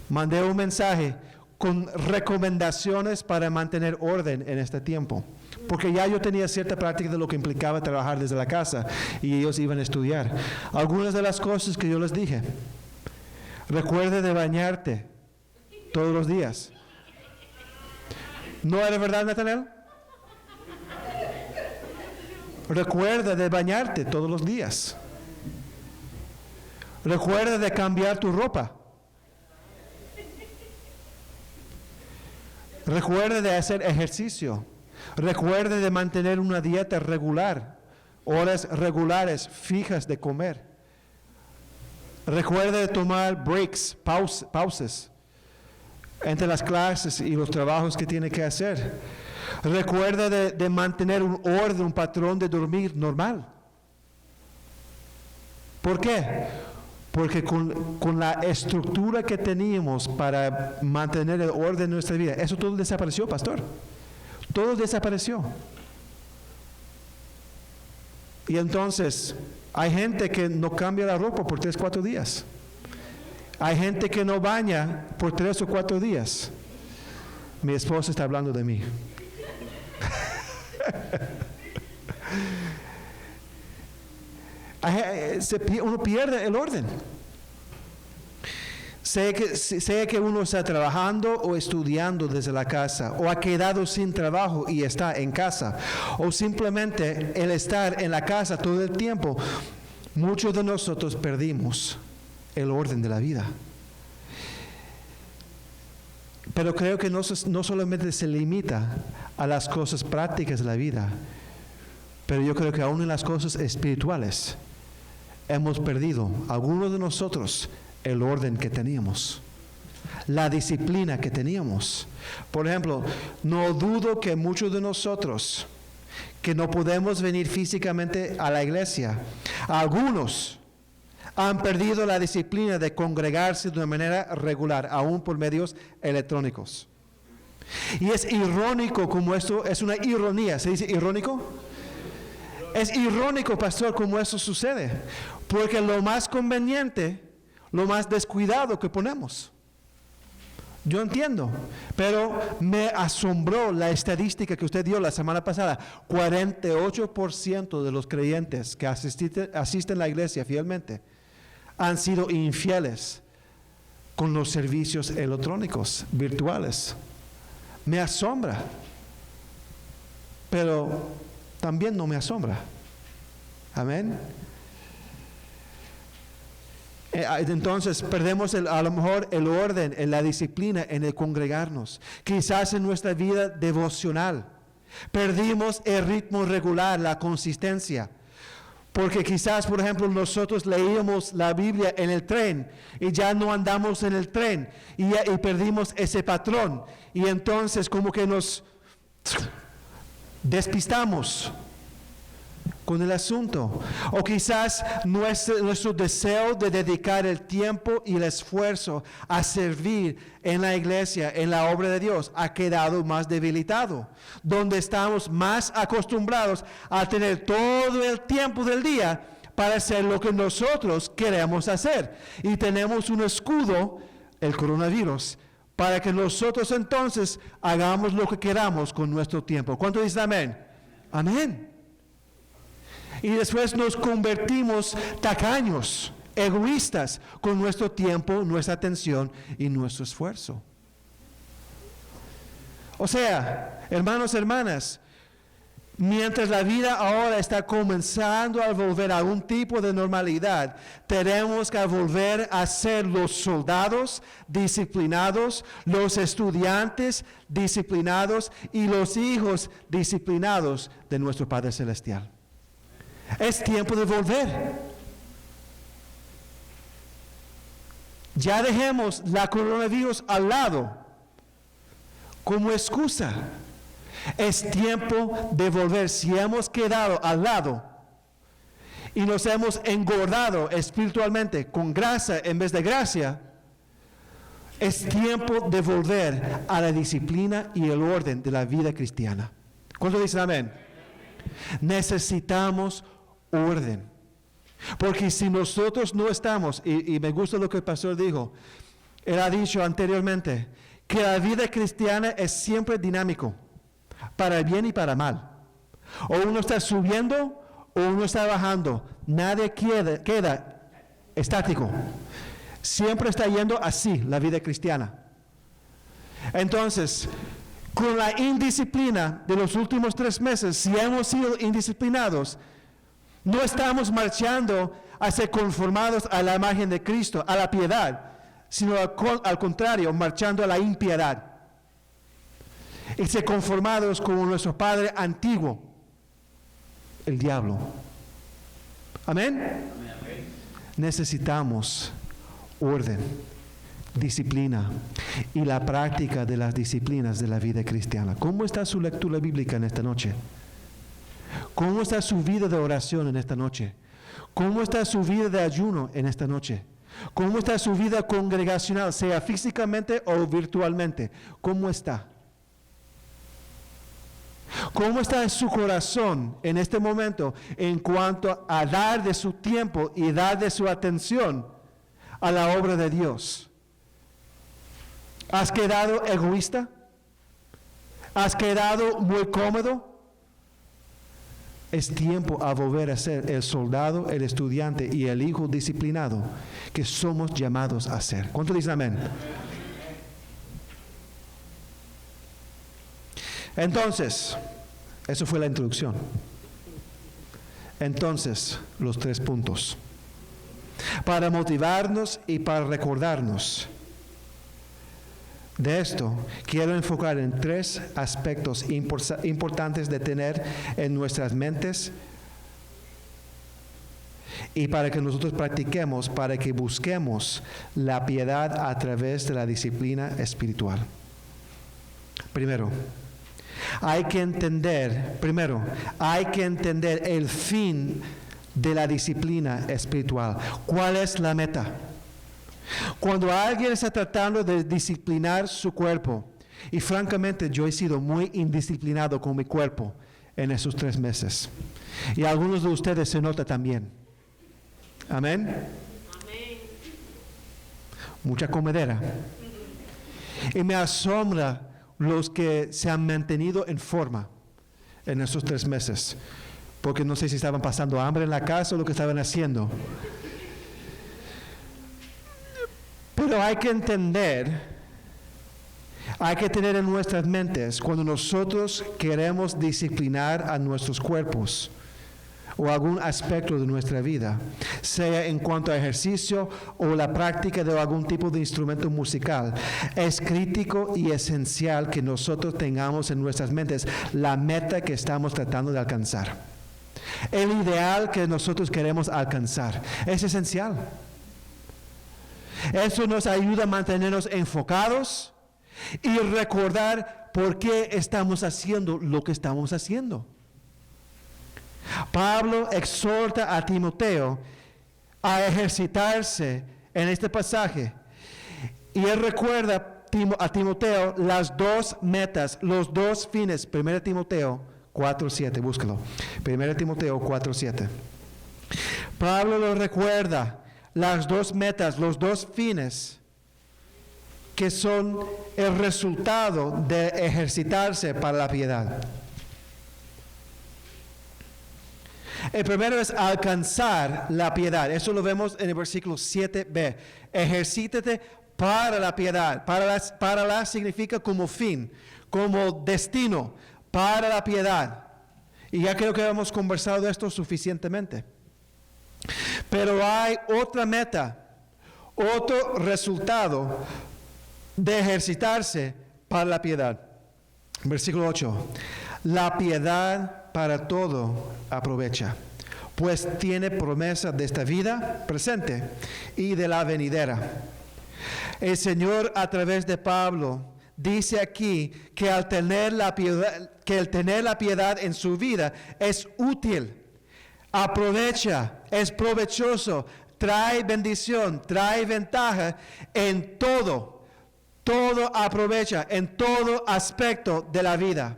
Mandé un mensaje con recomendaciones para mantener orden en este tiempo. Porque ya yo tenía cierta práctica de lo que implicaba trabajar desde la casa y ellos iban a estudiar. Algunas de las cosas que yo les dije. Recuerde de bañarte todos los días. ¿No era verdad, Nathaniel? Recuerda de bañarte todos los días. Recuerda de cambiar tu ropa. Recuerda de hacer ejercicio. Recuerde de mantener una dieta regular, horas regulares, fijas de comer. Recuerde de tomar breaks, pausas entre las clases y los trabajos que tiene que hacer. Recuerda de mantener un orden, un patrón de dormir normal. ¿Por qué? Porque con la estructura que teníamos para mantener el orden en nuestra vida, eso todo desapareció, pastor. Todo desapareció. Y entonces, hay gente que no cambia la ropa por 3 o 4 días. Hay gente que no baña por 3 o 4 días. Mi esposa está hablando de mí. Uno pierde el orden. Sea que uno está trabajando o estudiando desde la casa, o ha quedado sin trabajo y está en casa, o simplemente el estar en la casa todo el tiempo, muchos de nosotros perdimos el orden de la vida. Pero creo que no solamente se limita a las cosas prácticas de la vida, pero yo creo que aún en las cosas espirituales hemos perdido, algunos de nosotros, el orden que teníamos, la disciplina que teníamos. Por ejemplo, no dudo que muchos de nosotros que no podemos venir físicamente a la iglesia, algunos han perdido la disciplina de congregarse de una manera regular, aún por medios electrónicos. Y es irónico como esto, es una ironía, ¿se dice irónico? Es irónico, pastor, como eso sucede, porque lo más conveniente, lo más descuidado que ponemos. Yo entiendo, pero me asombró la estadística que usted dio la semana pasada. 48% de los creyentes que asisten a la iglesia fielmente han sido infieles con los servicios electrónicos, virtuales. Me asombra, pero también no me asombra. Amén. Entonces perdemos a lo mejor el orden, en la disciplina, en el congregarnos. Quizás en nuestra vida devocional perdimos el ritmo regular, la consistencia. Porque quizás, por ejemplo, nosotros leíamos la Biblia en el tren y ya no andamos en el tren y perdimos ese patrón. Y entonces como que nos despistamos con el asunto. O quizás nuestro deseo de dedicar el tiempo y el esfuerzo a servir en la iglesia, en la obra de Dios, ha quedado más debilitado. Donde estamos más acostumbrados a tener todo el tiempo del día para hacer lo que nosotros queremos hacer. Y tenemos un escudo, el coronavirus, para que nosotros entonces hagamos lo que queramos con nuestro tiempo. ¿Cuánto dicen amén? Amén. Y después nos convertimos tacaños, egoístas, con nuestro tiempo, nuestra atención y nuestro esfuerzo. O sea, hermanos, hermanas, mientras la vida ahora está comenzando a volver a un tipo de normalidad, tenemos que volver a ser los soldados disciplinados, los estudiantes disciplinados y los hijos disciplinados de nuestro Padre Celestial. Es tiempo de volver. Ya dejemos la coronavirus al lado como excusa Es tiempo de volver. Si hemos quedado al lado y nos hemos engordado espiritualmente con grasa en vez de gracia, es tiempo de volver a la disciplina y el orden de la vida cristiana. ¿Cuántos dicen amén? Necesitamos orden. Porque si nosotros no estamos, y me gusta lo que el pastor dijo, él ha dicho anteriormente, que la vida cristiana es siempre dinámico, para el bien y para mal. O uno está subiendo o uno está bajando. Nadie queda estático. Siempre está yendo así la vida cristiana. Entonces, con la indisciplina de los últimos 3 meses, si hemos sido indisciplinados, no estamos marchando a ser conformados a la imagen de Cristo, a la piedad, sino al contrario, marchando a la impiedad. Y ser conformados con nuestro padre antiguo, el diablo. ¿Amén? Amén. Necesitamos orden, disciplina y la práctica de las disciplinas de la vida cristiana. ¿Cómo está su lectura bíblica en esta noche? ¿Cómo está su vida de oración en esta noche? ¿Cómo está su vida de ayuno en esta noche? ¿Cómo está su vida congregacional, sea físicamente o virtualmente? ¿Cómo está? ¿Cómo está su corazón en este momento en cuanto a dar de su tiempo y dar de su atención a la obra de Dios? ¿Has quedado egoísta? ¿Has quedado muy cómodo? Es tiempo a volver a ser el soldado, el estudiante y el hijo disciplinado que somos llamados a ser. ¿Cuántos dicen amén? Entonces, eso fue la introducción. Entonces, los 3 puntos. Para motivarnos y para recordarnos de esto, quiero enfocar en 3 aspectos importantes de tener en nuestras mentes y para que nosotros practiquemos, para que busquemos la piedad a través de la disciplina espiritual. Primero, hay que entender el fin de la disciplina espiritual. ¿Cuál es la meta? Cuando alguien está tratando de disciplinar su cuerpo, y francamente yo he sido muy indisciplinado con mi cuerpo en esos 3 meses, y algunos de ustedes se nota también. Amén. Amén. Mucha comedera. Y me asombra los que se han mantenido en forma en esos 3 meses, porque no sé si estaban pasando hambre en la casa o lo que estaban haciendo. Pero hay que entender, hay que tener en nuestras mentes cuando nosotros queremos disciplinar a nuestros cuerpos o algún aspecto de nuestra vida, sea en cuanto a ejercicio o la práctica de algún tipo de instrumento musical, es crítico y esencial que nosotros tengamos en nuestras mentes la meta que estamos tratando de alcanzar. El ideal que nosotros queremos alcanzar es esencial. Eso nos ayuda a mantenernos enfocados y recordar por qué estamos haciendo lo que estamos haciendo. Pablo exhorta a Timoteo a ejercitarse en este pasaje y él recuerda a Timoteo las 2 metas, los 2 fines. 1 Timoteo 4:7, búscalo. 1 Timoteo 4:7. Pablo lo recuerda. Las 2 metas, los 2 fines que son el resultado de ejercitarse para la piedad. El primero es alcanzar la piedad. Eso lo vemos en el versículo 7b. Ejercítate para la piedad. Para la significa como fin, como destino, para la piedad. Y ya creo que hemos conversado de esto suficientemente. Pero hay otra meta, otro resultado de ejercitarse para la piedad. Versículo 8. La piedad para todo aprovecha, pues tiene promesa de esta vida presente y de la venidera. El Señor, a través de Pablo, dice aquí que al tener la piedad, que el tener la piedad en su vida es útil, aprovecha, es provechoso, trae bendición, trae ventaja en todo. Todo aprovecha en todo aspecto de la vida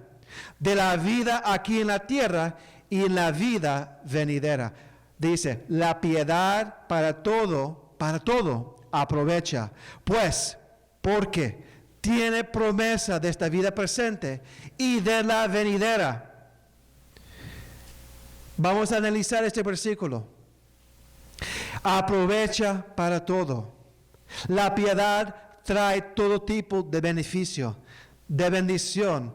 aquí en la tierra y en la vida venidera. Dice, la piedad para todo aprovecha. Pues, porque tiene promesa de esta vida presente y de la venidera. Vamos a analizar este versículo. Aprovecha para todo. La piedad trae todo tipo de beneficio, de bendición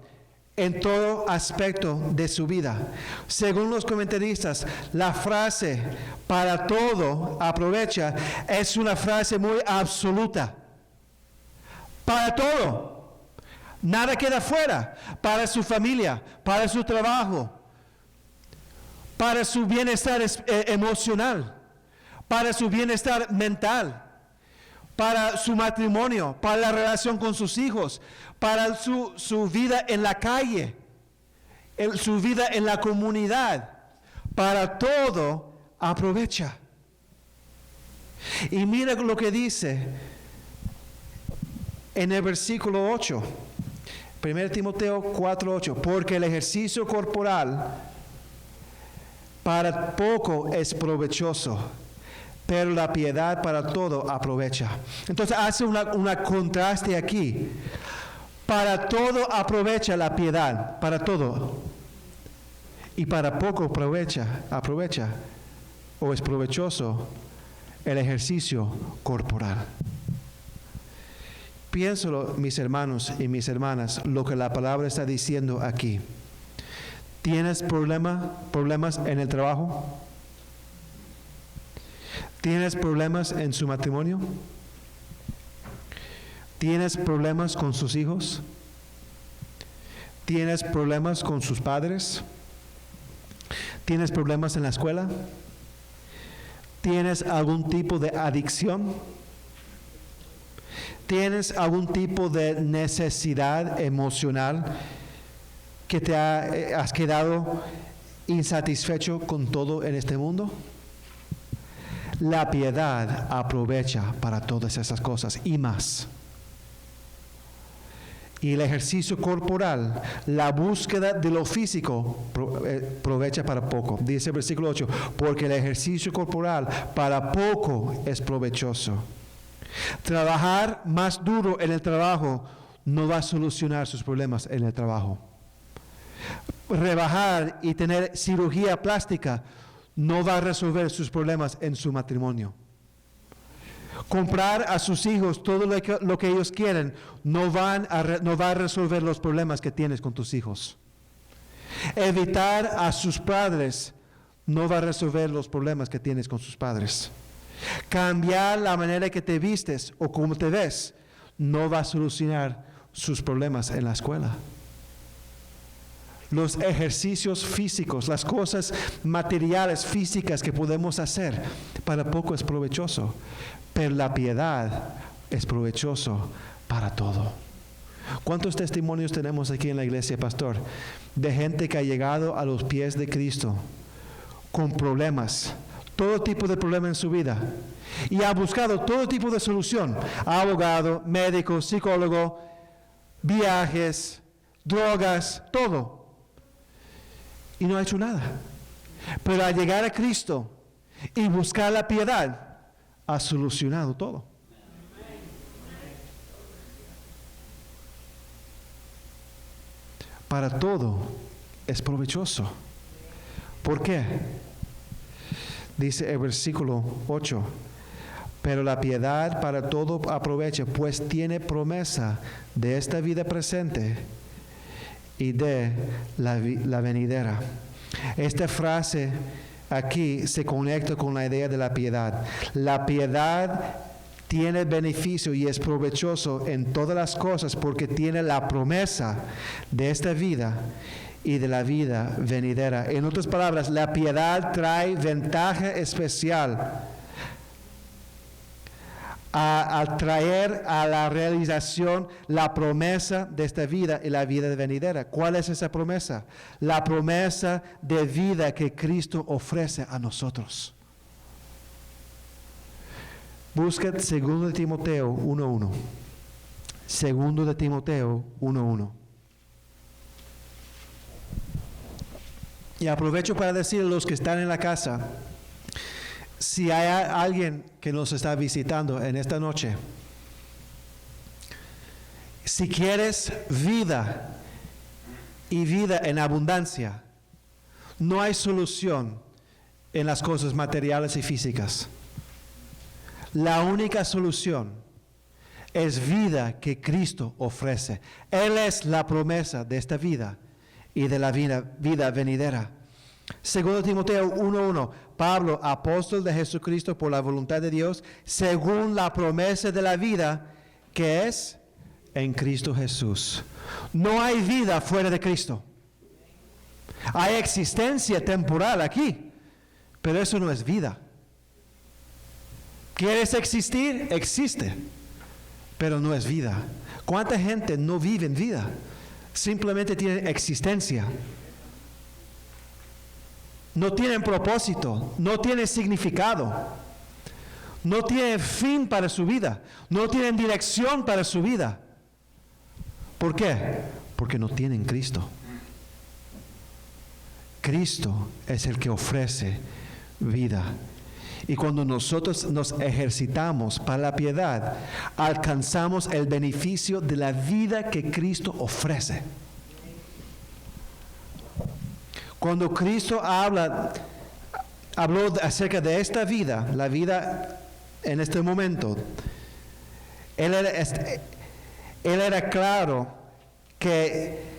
en todo aspecto de su vida. Según los comentaristas, la frase para todo aprovecha es una frase muy absoluta. Para todo. Nada queda fuera. Para su familia, para su trabajo, para su bienestar emocional, para su bienestar mental, para su matrimonio, para la relación con sus hijos, para su vida en la calle, su vida en la comunidad. Para todo aprovecha. Y mira lo que dice en el versículo 8, 1 Timoteo 4:8, porque el ejercicio corporal para poco es provechoso, pero la piedad para todo aprovecha. Entonces hace una contraste aquí. Para todo aprovecha la piedad, para todo. Y para poco aprovecha o es provechoso el ejercicio corporal. Piénsalo, mis hermanos y mis hermanas, lo que la palabra está diciendo aquí. ¿Tienes problemas en el trabajo? ¿Tienes problemas en su matrimonio? ¿Tienes problemas con sus hijos? ¿Tienes problemas con sus padres? ¿Tienes problemas en la escuela? ¿Tienes algún tipo de adicción? ¿Tienes algún tipo de necesidad emocional que has quedado insatisfecho con todo en este mundo? La piedad aprovecha para todas esas cosas y más. Y el ejercicio corporal, la búsqueda de lo físico, aprovecha para poco. Dice el versículo 8, porque el ejercicio corporal para poco es provechoso. Trabajar más duro en el trabajo no va a solucionar sus problemas en el trabajo. Rebajar y tener cirugía plástica no va a resolver sus problemas en su matrimonio. Comprar a sus hijos todo lo que ellos quieren no va a resolver los problemas que tienes con tus hijos. Evitar a sus padres no va a resolver los problemas que tienes con sus padres. Cambiar la manera que te vistes o cómo te ves no va a solucionar sus problemas en la escuela. Los ejercicios físicos, las cosas materiales físicas que podemos hacer, para poco es provechoso, pero la piedad es provechoso para todo. ¿Cuántos testimonios tenemos aquí en la iglesia, pastor, de gente que ha llegado a los pies de Cristo con problemas, todo tipo de problemas en su vida, y ha buscado todo tipo de solución? Abogado, médico, psicólogo, viajes, drogas, todo. Y no ha hecho nada. Pero al llegar a Cristo y buscar la piedad, ha solucionado todo. Para todo es provechoso. ¿Por qué? Dice el versículo 8, pero la piedad para todo aprovecha, pues tiene promesa de esta vida presente y de la venidera. Esta frase aquí se conecta con la idea de la piedad. La piedad tiene beneficio y es provechoso en todas las cosas porque tiene la promesa de esta vida y de la vida venidera. En otras palabras, la piedad trae ventaja especial a traer a la realización la promesa de esta vida y la vida venidera. ¿Cuál es esa promesa? La promesa de vida que Cristo ofrece a nosotros. Busca 2 de Timoteo 1:1. 2 de Timoteo 1:1. Y aprovecho para decir a los que están en la casa, si hay alguien que nos está visitando en esta noche, si quieres vida y vida en abundancia, no hay solución en las cosas materiales y físicas. La única solución es vida que Cristo ofrece. Él es la promesa de esta vida y de la vida venidera. 2 Timoteo 1:1, Pablo, apóstol de Jesucristo por la voluntad de Dios, según la promesa de la vida que es en Cristo Jesús. No hay vida fuera de Cristo. Hay existencia temporal aquí, pero eso no es vida. ¿Quieres existir? Existe, pero no es vida. ¿Cuánta gente no vive en vida? Simplemente tiene existencia. No tienen propósito, no tienen significado, no tienen fin para su vida, no tienen dirección para su vida. ¿Por qué? Porque no tienen Cristo. Cristo es el que ofrece vida. Y cuando nosotros nos ejercitamos para la piedad, alcanzamos el beneficio de la vida que Cristo ofrece. Cuando Cristo habló acerca de esta vida, la vida en este momento, Él era claro que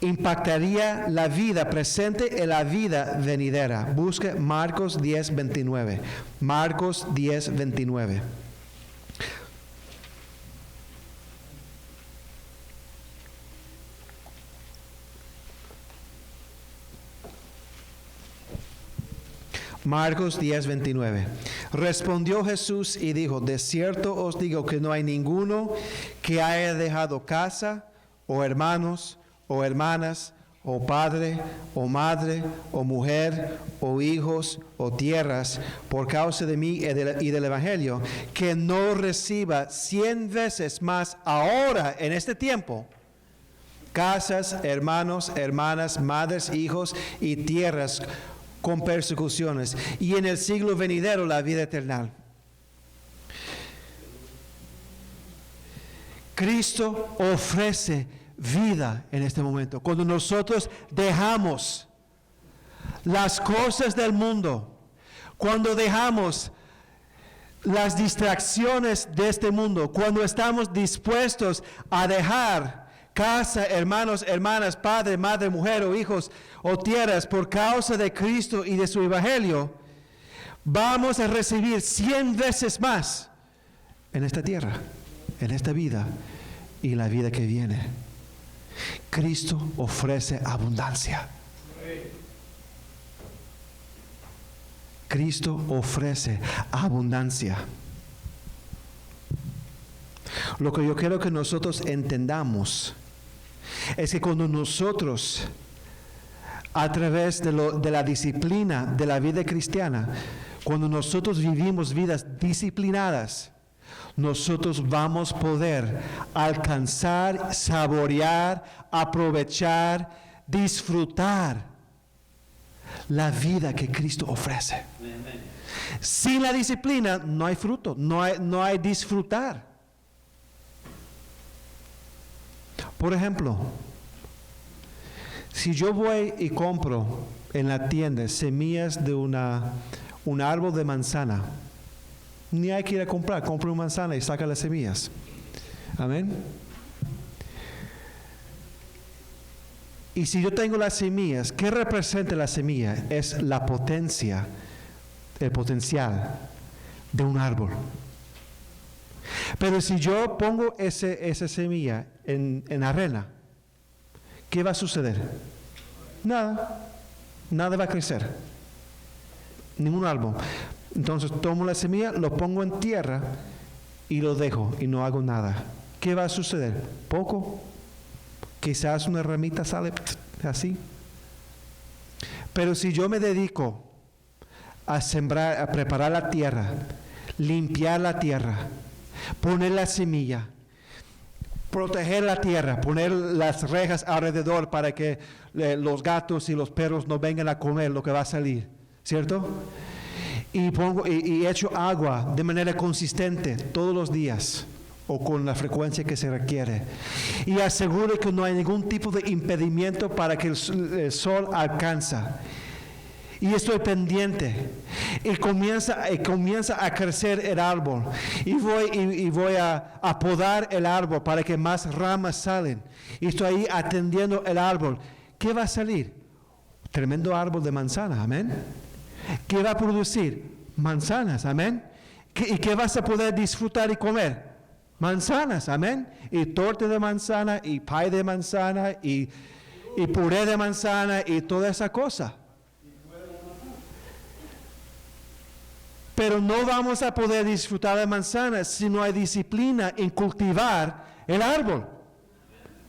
impactaría la vida presente y la vida venidera. Busque Marcos 10:29. Marcos 10:29. Marcos 10:29. Respondió Jesús y dijo: de cierto os digo que no hay ninguno que haya dejado casa, o hermanos, o hermanas, o padre, o madre, o mujer, o hijos, o tierras, por causa de mí y del Evangelio, que no reciba 100 veces más ahora, en este tiempo, casas, hermanos, hermanas, madres, hijos y tierras, con persecuciones, y en el siglo venidero la vida eterna. Cristo ofrece vida en este momento. Cuando nosotros dejamos las cosas del mundo, cuando dejamos las distracciones de este mundo, cuando estamos dispuestos a dejar casa, hermanos, hermanas, padre, madre, mujer o hijos o tierras por causa de Cristo y de su Evangelio, vamos a recibir 100 veces más en esta tierra, en esta vida y la vida que viene. Cristo ofrece abundancia. Cristo ofrece abundancia. Lo que yo quiero que nosotros entendamos es que cuando nosotros, a través de la disciplina de la vida cristiana, cuando nosotros vivimos vidas disciplinadas, nosotros vamos a poder alcanzar, saborear, aprovechar, disfrutar la vida que Cristo ofrece. Sin la disciplina no hay fruto, no hay disfrutar. Por ejemplo, si yo voy y compro en la tienda semillas de un árbol de manzana, ni hay que ir a comprar, compra una manzana y saca las semillas. Amén. Y si yo tengo las semillas, ¿qué representa la semilla? Es la potencia, el potencial de un árbol. Pero si yo pongo esa semilla en arena, ¿qué va a suceder? Nada va a crecer. Ningún árbol. Entonces tomo la semilla, lo pongo en tierra y lo dejo y no hago nada, ¿qué va a suceder? Poco. Quizás una ramita sale así. Pero si yo me dedico a sembrar, a preparar la tierra, limpiar la tierra, poner la semilla, proteger la tierra, poner las rejas alrededor para que los gatos y los perros no vengan a comer lo que va a salir, ¿cierto? Y echo agua de manera consistente todos los días o con la frecuencia que se requiere. Y aseguro que no hay ningún tipo de impedimento para que el sol alcanza. Y estoy pendiente. Y comienza a crecer el árbol. Y voy a podar el árbol para que más ramas salen. Y estoy ahí atendiendo el árbol. ¿Qué va a salir? Tremendo árbol de manzana, amén. ¿Qué va a producir? Manzanas, amén. ¿Y qué vas a poder disfrutar y comer? Manzanas, amén. Y torta de manzana, y pie de manzana, y puré de manzana, y toda esa cosa. Pero no vamos a poder disfrutar de manzanas si no hay disciplina en cultivar el árbol.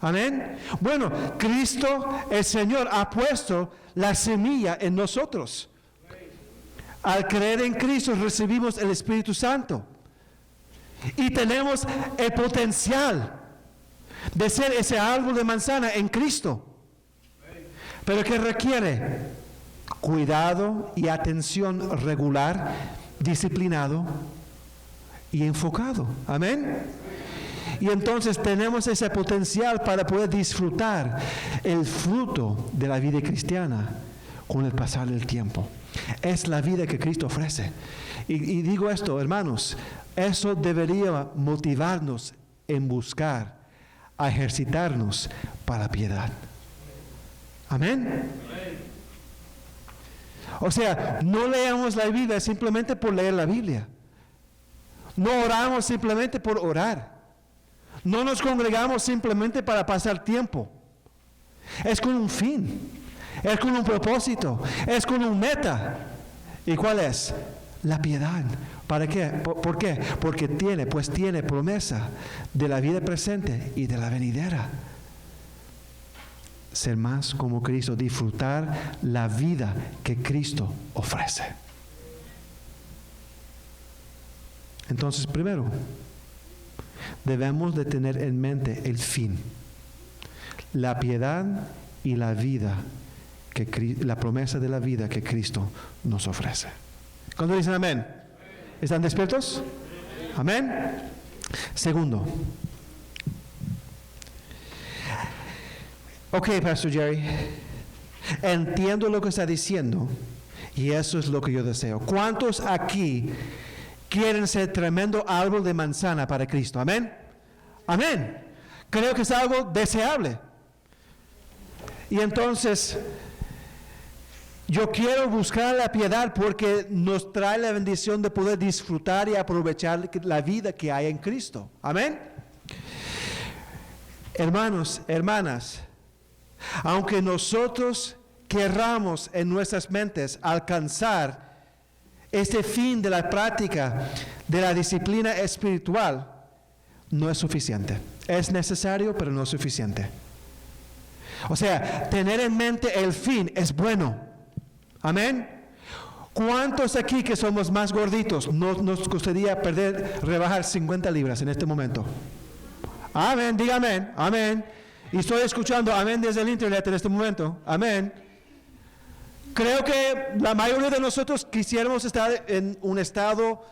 Amén. Bueno, Cristo, el Señor, ha puesto la semilla en nosotros. Al creer en Cristo recibimos el Espíritu Santo. Y tenemos el potencial de ser ese árbol de manzana en Cristo. Pero que requiere cuidado y atención regular, disciplinado y enfocado. Amén. Y entonces tenemos ese potencial para poder disfrutar el fruto de la vida cristiana con el pasar del tiempo. Es la vida que Cristo ofrece. Y digo esto, hermanos, eso debería motivarnos en buscar, a ejercitarnos para la piedad. Amén. O sea, no leamos la Biblia simplemente por leer la Biblia. No oramos simplemente por orar. No nos congregamos simplemente para pasar tiempo. Es con un fin. Es con un propósito. Es con un meta. ¿Y cuál es? La piedad. ¿Para qué? ¿Por qué? Porque tiene promesa de la vida presente y de la venidera. Ser más como Cristo, disfrutar la vida que Cristo ofrece. Entonces, primero, debemos de tener en mente el fin, la piedad y la vida, la promesa de la vida que Cristo nos ofrece. ¿Cuándo dicen amén? ¿Están despiertos? Amén. Segundo. Ok, Pastor Jerry, entiendo lo que está diciendo y eso es lo que yo deseo. ¿Cuántos aquí quieren ser tremendo árbol de manzana para Cristo? Amén. Amén. Creo que es algo deseable. Y entonces, yo quiero buscar la piedad porque nos trae la bendición de poder disfrutar y aprovechar la vida que hay en Cristo. Amén. Hermanos, hermanas, aunque nosotros querramos en nuestras mentes alcanzar este fin de la práctica de la disciplina espiritual, no es suficiente. Es necesario, pero no es suficiente. O sea, tener en mente el fin es bueno. Amén. ¿Cuántos aquí que somos más gorditos nos gustaría rebajar 50 libras en este momento? Amén, diga amén, amén. Y estoy escuchando amén desde el internet en este momento. Amén. Creo que la mayoría de nosotros quisiéramos estar en un estado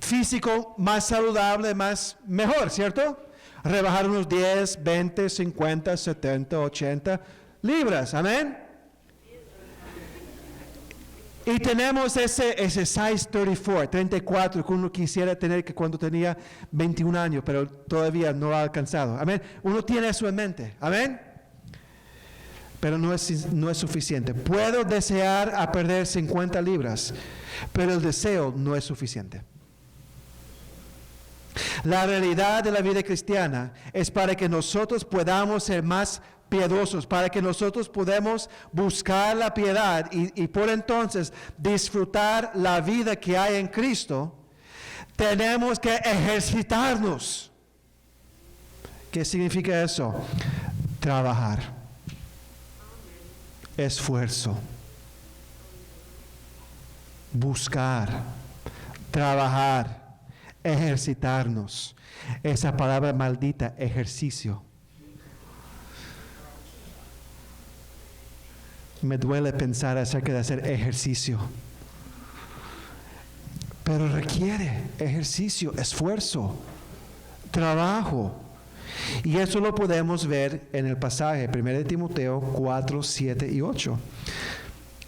físico más saludable, mejor, ¿cierto? Rebajar unos 10, 20, 50, 70, 80 libras. Amén. Y tenemos ese size 34 que uno quisiera tener que cuando tenía 21 años, pero todavía no ha alcanzado. Amén. Uno tiene eso en mente. Amén. Pero no es suficiente. Puedo desear a perder 50 libras, pero el deseo no es suficiente. La realidad de la vida cristiana es para que nosotros podamos ser más piadosos, para que nosotros podamos buscar la piedad y por entonces disfrutar la vida que hay en Cristo. Tenemos que ejercitarnos. ¿Qué significa eso? Trabajar. Esfuerzo. Buscar. Trabajar. Ejercitarnos. Esa palabra maldita, ejercicio. Me duele pensar acerca de hacer ejercicio. Pero requiere ejercicio, esfuerzo, trabajo. Y eso lo podemos ver en el pasaje 1 Timoteo 4, 7 y 8.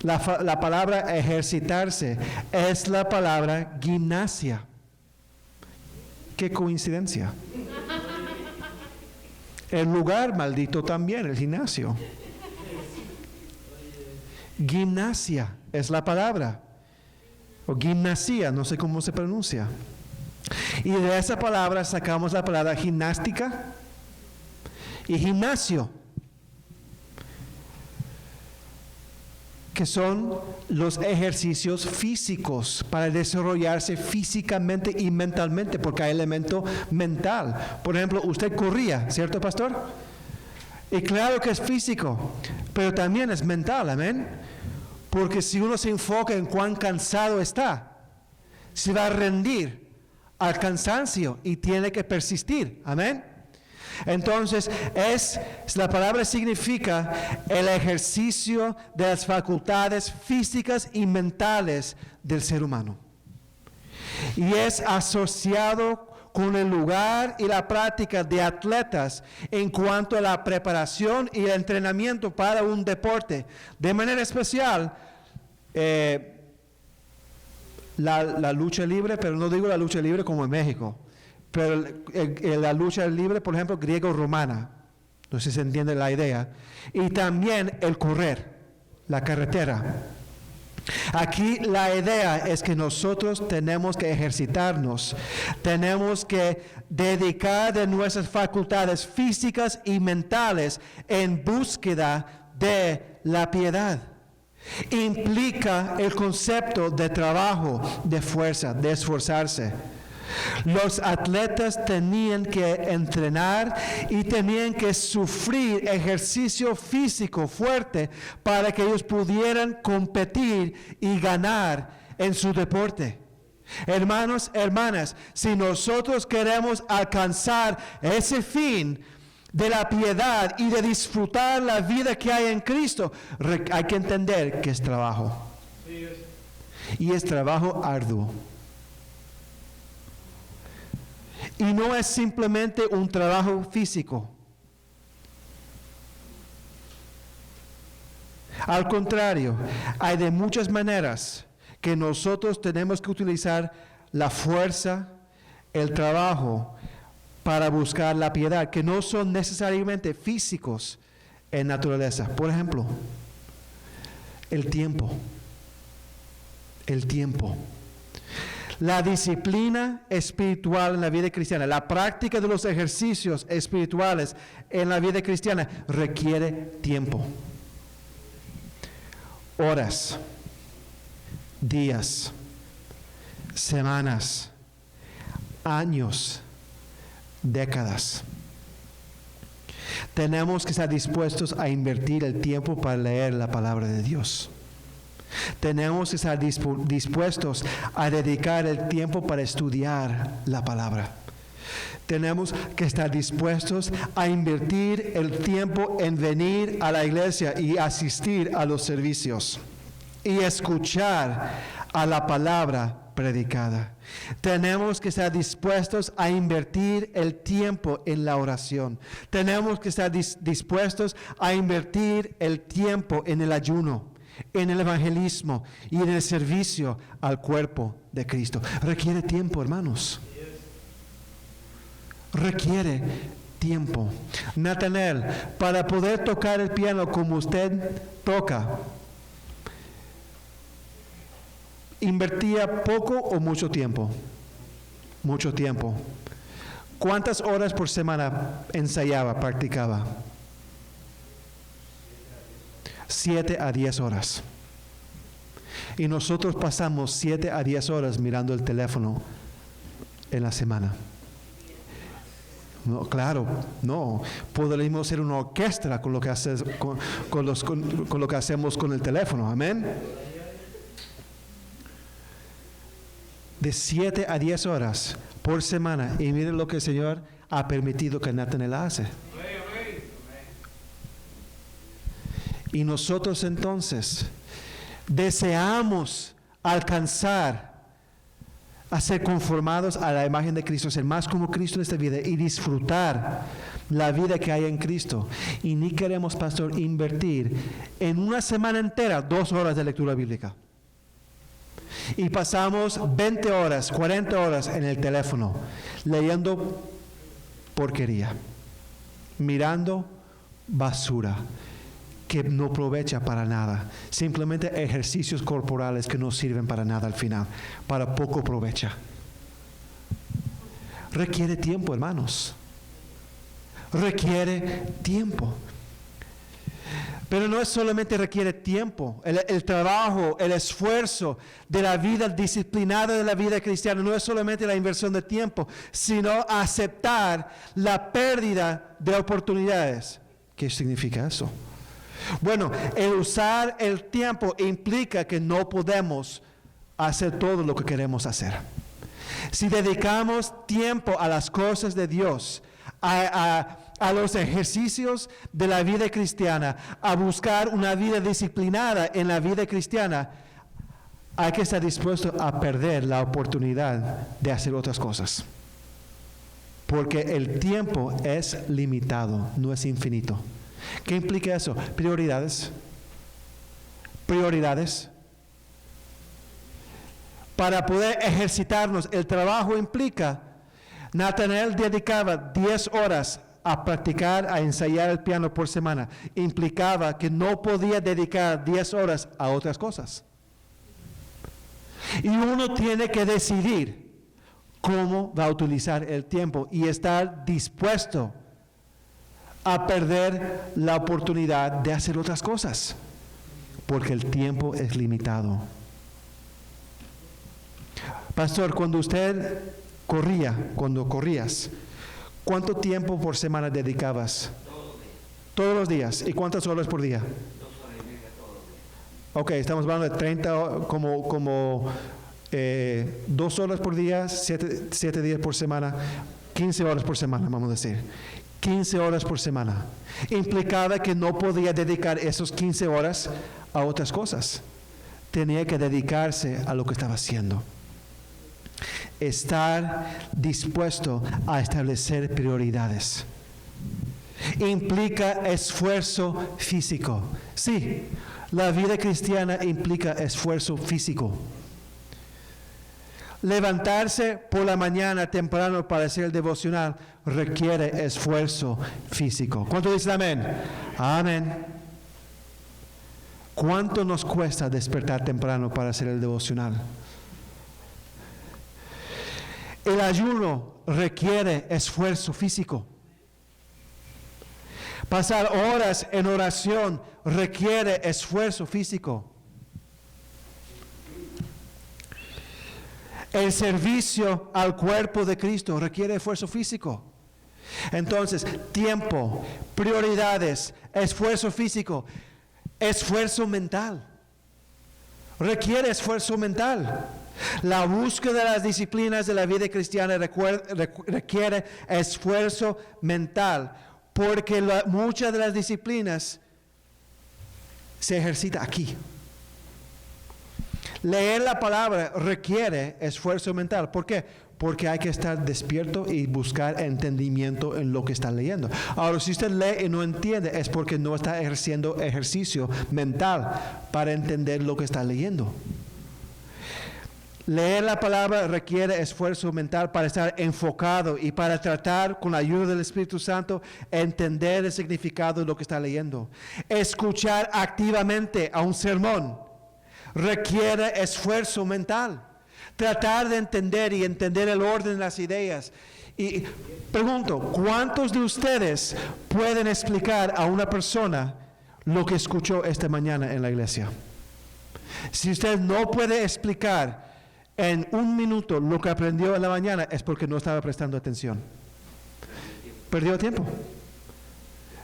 La palabra ejercitarse es la palabra gimnasia. Qué coincidencia. El lugar maldito también, el gimnasio. Gimnasia es la palabra. O gimnasia, no sé cómo se pronuncia. Y de esa palabra sacamos la palabra gimnástica y gimnasio, que son los ejercicios físicos para desarrollarse físicamente y mentalmente, porque hay elemento mental. Por ejemplo, usted corría, ¿cierto, pastor? Y claro que es físico, pero también es mental, amén. Porque si uno se enfoca en cuán cansado está, se va a rendir al cansancio y tiene que persistir, amén. Entonces, la palabra significa el ejercicio de las facultades físicas y mentales del ser humano. Y es asociado con el lugar y la práctica de atletas en cuanto a la preparación y el entrenamiento para un deporte. De manera especial, la lucha libre, pero no digo la lucha libre como en México, pero la lucha libre, por ejemplo, griego-romana, no sé si se entiende la idea, y también el correr, la carretera. Aquí la idea es que nosotros tenemos que ejercitarnos, tenemos que dedicar de nuestras facultades físicas y mentales en búsqueda de la piedad. Implica el concepto de trabajo, de fuerza, de esforzarse. Los atletas tenían que entrenar y tenían que sufrir ejercicio físico fuerte para que ellos pudieran competir y ganar en su deporte. Hermanos, hermanas, si nosotros queremos alcanzar ese fin de la piedad y de disfrutar la vida que hay en Cristo, hay que entender que es trabajo. Y es trabajo arduo. Y no es simplemente un trabajo físico. Al contrario, hay de muchas maneras que nosotros tenemos que utilizar la fuerza, el trabajo, para buscar la piedad, que no son necesariamente físicos en naturaleza. Por ejemplo, el tiempo. El tiempo. La disciplina espiritual en la vida cristiana, la práctica de los ejercicios espirituales en la vida cristiana requiere tiempo. Horas, días, semanas, años, décadas. Tenemos que estar dispuestos a invertir el tiempo para leer la palabra de Dios. Tenemos que estar dispuestos a dedicar el tiempo para estudiar la palabra. Tenemos que estar dispuestos a invertir el tiempo en venir a la iglesia y asistir a los servicios y escuchar a la palabra predicada. Tenemos que estar dispuestos a invertir el tiempo en la oración. Tenemos que estar dispuestos a invertir el tiempo en el ayuno, en el evangelismo y en el servicio al cuerpo de Cristo. Requiere tiempo, hermanos. Requiere tiempo. Nathanael, para poder tocar el piano como usted toca, ¿invertía poco o mucho tiempo? Mucho tiempo. ¿Cuántas horas por semana ensayaba, practicaba? 7 a 10 horas. Y nosotros pasamos 7 a 10 horas mirando el teléfono en la semana. No, claro, no. Podríamos ser una orquesta con lo que con lo que hacemos con el teléfono. Amén. De 7 a 10 horas por semana. Y miren lo que el Señor ha permitido que Nathanael hace. Y nosotros entonces deseamos alcanzar a ser conformados a la imagen de Cristo, ser más como Cristo en esta vida y disfrutar la vida que hay en Cristo. Y ni queremos, pastor, invertir en una semana entera 2 horas de lectura bíblica. Y pasamos 20 horas, 40 horas en el teléfono, leyendo porquería, mirando basura que no aprovecha para nada, simplemente ejercicios corporales que no sirven para nada al final, para poco provecha. Requiere tiempo, hermanos. Requiere tiempo. Pero no es solamente requiere tiempo, el trabajo, el esfuerzo de la vida disciplinada de la vida cristiana, no es solamente la inversión de tiempo, sino aceptar la pérdida de oportunidades. ¿Qué significa eso? Bueno, el usar el tiempo implica que no podemos hacer todo lo que queremos hacer. Si dedicamos tiempo a las cosas de Dios, a los ejercicios de la vida cristiana, a buscar una vida disciplinada en la vida cristiana, hay que estar dispuesto a perder la oportunidad de hacer otras cosas. Porque el tiempo es limitado, no es infinito. ¿Qué implica eso? Prioridades. Prioridades. Para poder ejercitarnos, el trabajo implica, Nathanael dedicaba 10 horas a practicar, a ensayar el piano por semana. Implicaba que no podía dedicar 10 horas a otras cosas. Y uno tiene que decidir cómo va a utilizar el tiempo y estar dispuesto a perder la oportunidad de hacer otras cosas, porque el tiempo es limitado. Pastor, cuando corrías, ¿cuánto tiempo por semana dedicabas? Todos los días. ¿Y cuántas horas por día? 2 horas y media todos los días. Ok, estamos hablando de 30, como 2 horas por día, 7 días por semana, 15 horas por semana, vamos a decir. 15 horas por semana. Implicaba que no podía dedicar esos 15 horas a otras cosas. Tenía que dedicarse a lo que estaba haciendo. Estar dispuesto a establecer prioridades. Implica esfuerzo físico. Sí, la vida cristiana implica esfuerzo físico. Levantarse por la mañana temprano para hacer el devocional requiere esfuerzo físico. ¿Cuánto dicen amén? Amén. ¿Cuánto nos cuesta despertar temprano para hacer el devocional? El ayuno requiere esfuerzo físico. Pasar horas en oración requiere esfuerzo físico. El servicio al cuerpo de Cristo requiere esfuerzo físico. Entonces, tiempo, prioridades, esfuerzo físico, esfuerzo mental. Requiere esfuerzo mental. La búsqueda de las disciplinas de la vida cristiana requiere esfuerzo mental, porque muchas de las disciplinas se ejercita aquí. Leer la palabra requiere esfuerzo mental. ¿Por qué? Porque hay que estar despierto y buscar entendimiento en lo que está leyendo. Ahora, si usted lee y no entiende, es porque no está ejerciendo ejercicio mental para entender lo que está leyendo. Leer la palabra requiere esfuerzo mental para estar enfocado y para tratar con la ayuda del Espíritu Santo entender el significado de lo que está leyendo. Escuchar activamente a un sermón requiere esfuerzo mental. Tratar de entender y entender el orden de las ideas. Y pregunto, ¿cuántos de ustedes pueden explicar a una persona lo que escuchó esta mañana en la iglesia? Si usted no puede explicar en un minuto lo que aprendió en la mañana es porque no estaba prestando atención. Perdió tiempo.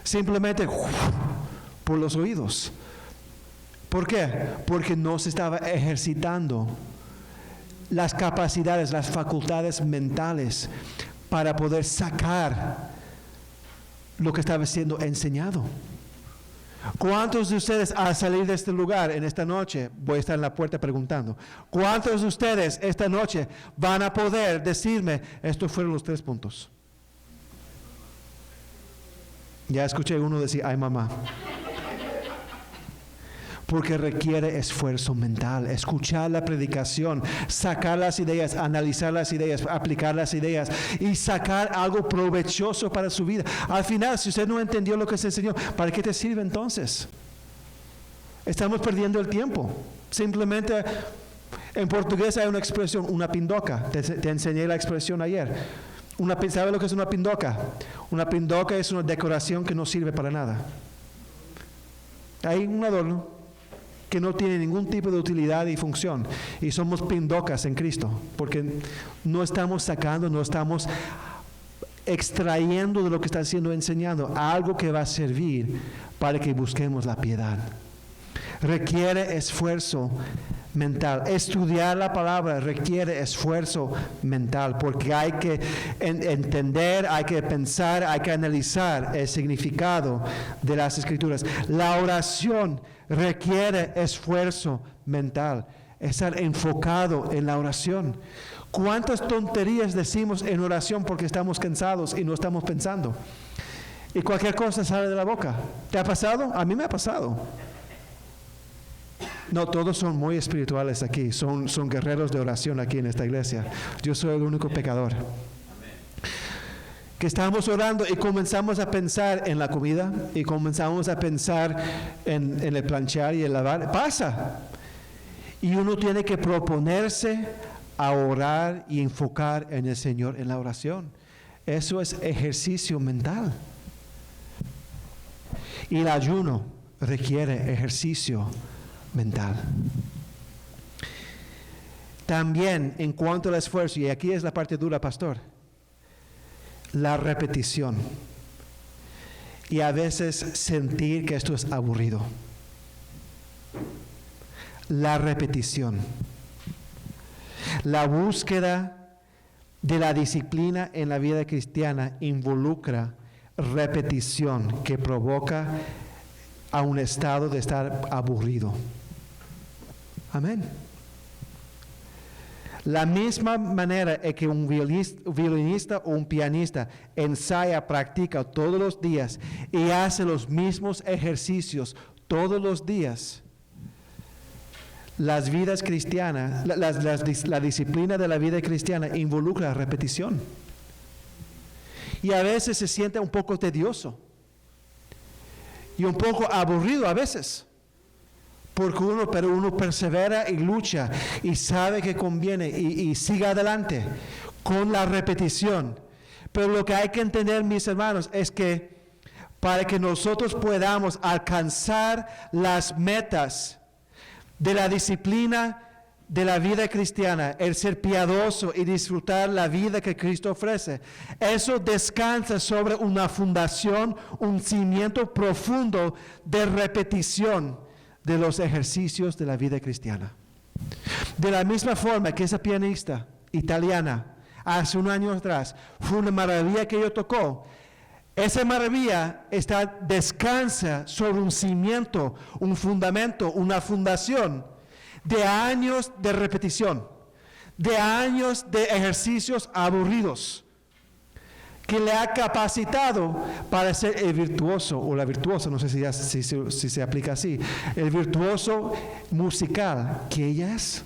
Simplemente por los oídos. ¿Por qué? Porque no se estaba ejercitando las capacidades, las facultades mentales para poder sacar lo que estaba siendo enseñado. ¿Cuántos de ustedes al salir de este lugar en esta noche, voy a estar en la puerta preguntando, cuántos de ustedes esta noche van a poder decirme, estos fueron los 3 puntos? Ya escuché uno decir, ay mamá. Porque requiere esfuerzo mental, escuchar la predicación, sacar las ideas, analizar las ideas, aplicar las ideas y sacar algo provechoso para su vida. Al final, si usted no entendió lo que se enseñó, ¿para qué te sirve entonces? Estamos perdiendo el tiempo. Simplemente, en portugués hay una expresión, una pindoca. Te enseñé la expresión ayer. ¿Sabe lo que es una pindoca? Una pindoca es una decoración que no sirve para nada. Hay un adorno que no tiene ningún tipo de utilidad y función. Y somos pindocas en Cristo, porque no estamos sacando, no estamos extrayendo de lo que está siendo enseñado algo que va a servir para que busquemos la piedad. Requiere esfuerzo mental. Estudiar la palabra requiere esfuerzo mental, porque hay que entender, hay que pensar, hay que analizar el significado de las Escrituras. La oración requiere esfuerzo mental, estar enfocado en la oración. ¿Cuántas tonterías decimos en oración porque estamos cansados y no estamos pensando? Y cualquier cosa sale de la boca. ¿Te ha pasado? A mí me ha pasado. No, todos son muy espirituales aquí, son guerreros de oración aquí en esta iglesia. Yo soy el único pecador. Que estamos orando y comenzamos a pensar en la comida y comenzamos a pensar en el planchar y el lavar. Pasa. Y uno tiene que proponerse a orar y enfocar en el Señor en la oración. Eso es ejercicio mental. Y el ayuno requiere ejercicio mental. También en cuanto al esfuerzo, y aquí es la parte dura, pastor, la repetición. Y a veces sentir que esto es aburrido. La repetición. La búsqueda de la disciplina en la vida cristiana involucra repetición que provoca a un estado de estar aburrido. Amén. La misma manera en que un violinista o un pianista ensaya, practica todos los días y hace los mismos ejercicios todos los días, las vidas cristianas, la disciplina de la vida cristiana involucra repetición. Y a veces se siente un poco tedioso y un poco aburrido a veces. Pero uno persevera y lucha y sabe que conviene y sigue adelante con la repetición. Pero lo que hay que entender, mis hermanos, es que para que nosotros podamos alcanzar las metas de la disciplina de la vida cristiana, el ser piadoso y disfrutar la vida que Cristo ofrece, eso descansa sobre una fundación, un cimiento profundo de repetición de los ejercicios de la vida cristiana. De la misma forma que esa pianista italiana hace un año atrás fue una maravilla que ella tocó, esa maravilla descansa sobre un cimiento, un fundamento, una fundación de años de repetición, de años de ejercicios aburridos, que le ha capacitado para ser el virtuoso o la virtuosa, no sé si se aplica así, el virtuoso musical que ella es.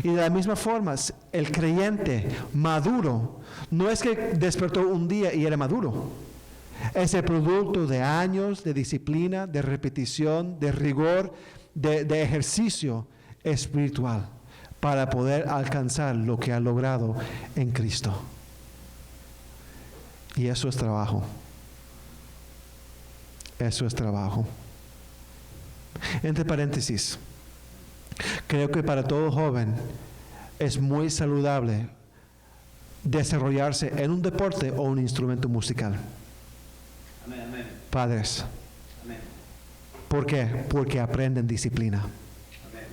Y de la misma forma, el creyente maduro no es que despertó un día y era maduro. Es el producto de años de disciplina, de repetición, de rigor, de ejercicio espiritual para poder alcanzar lo que ha logrado en Cristo. Y eso es trabajo. Eso es trabajo. Entre paréntesis, creo que para todo joven es muy saludable desarrollarse en un deporte o un instrumento musical. Amén, amén, Padres, amén, ¿por qué? Porque aprenden disciplina. amén.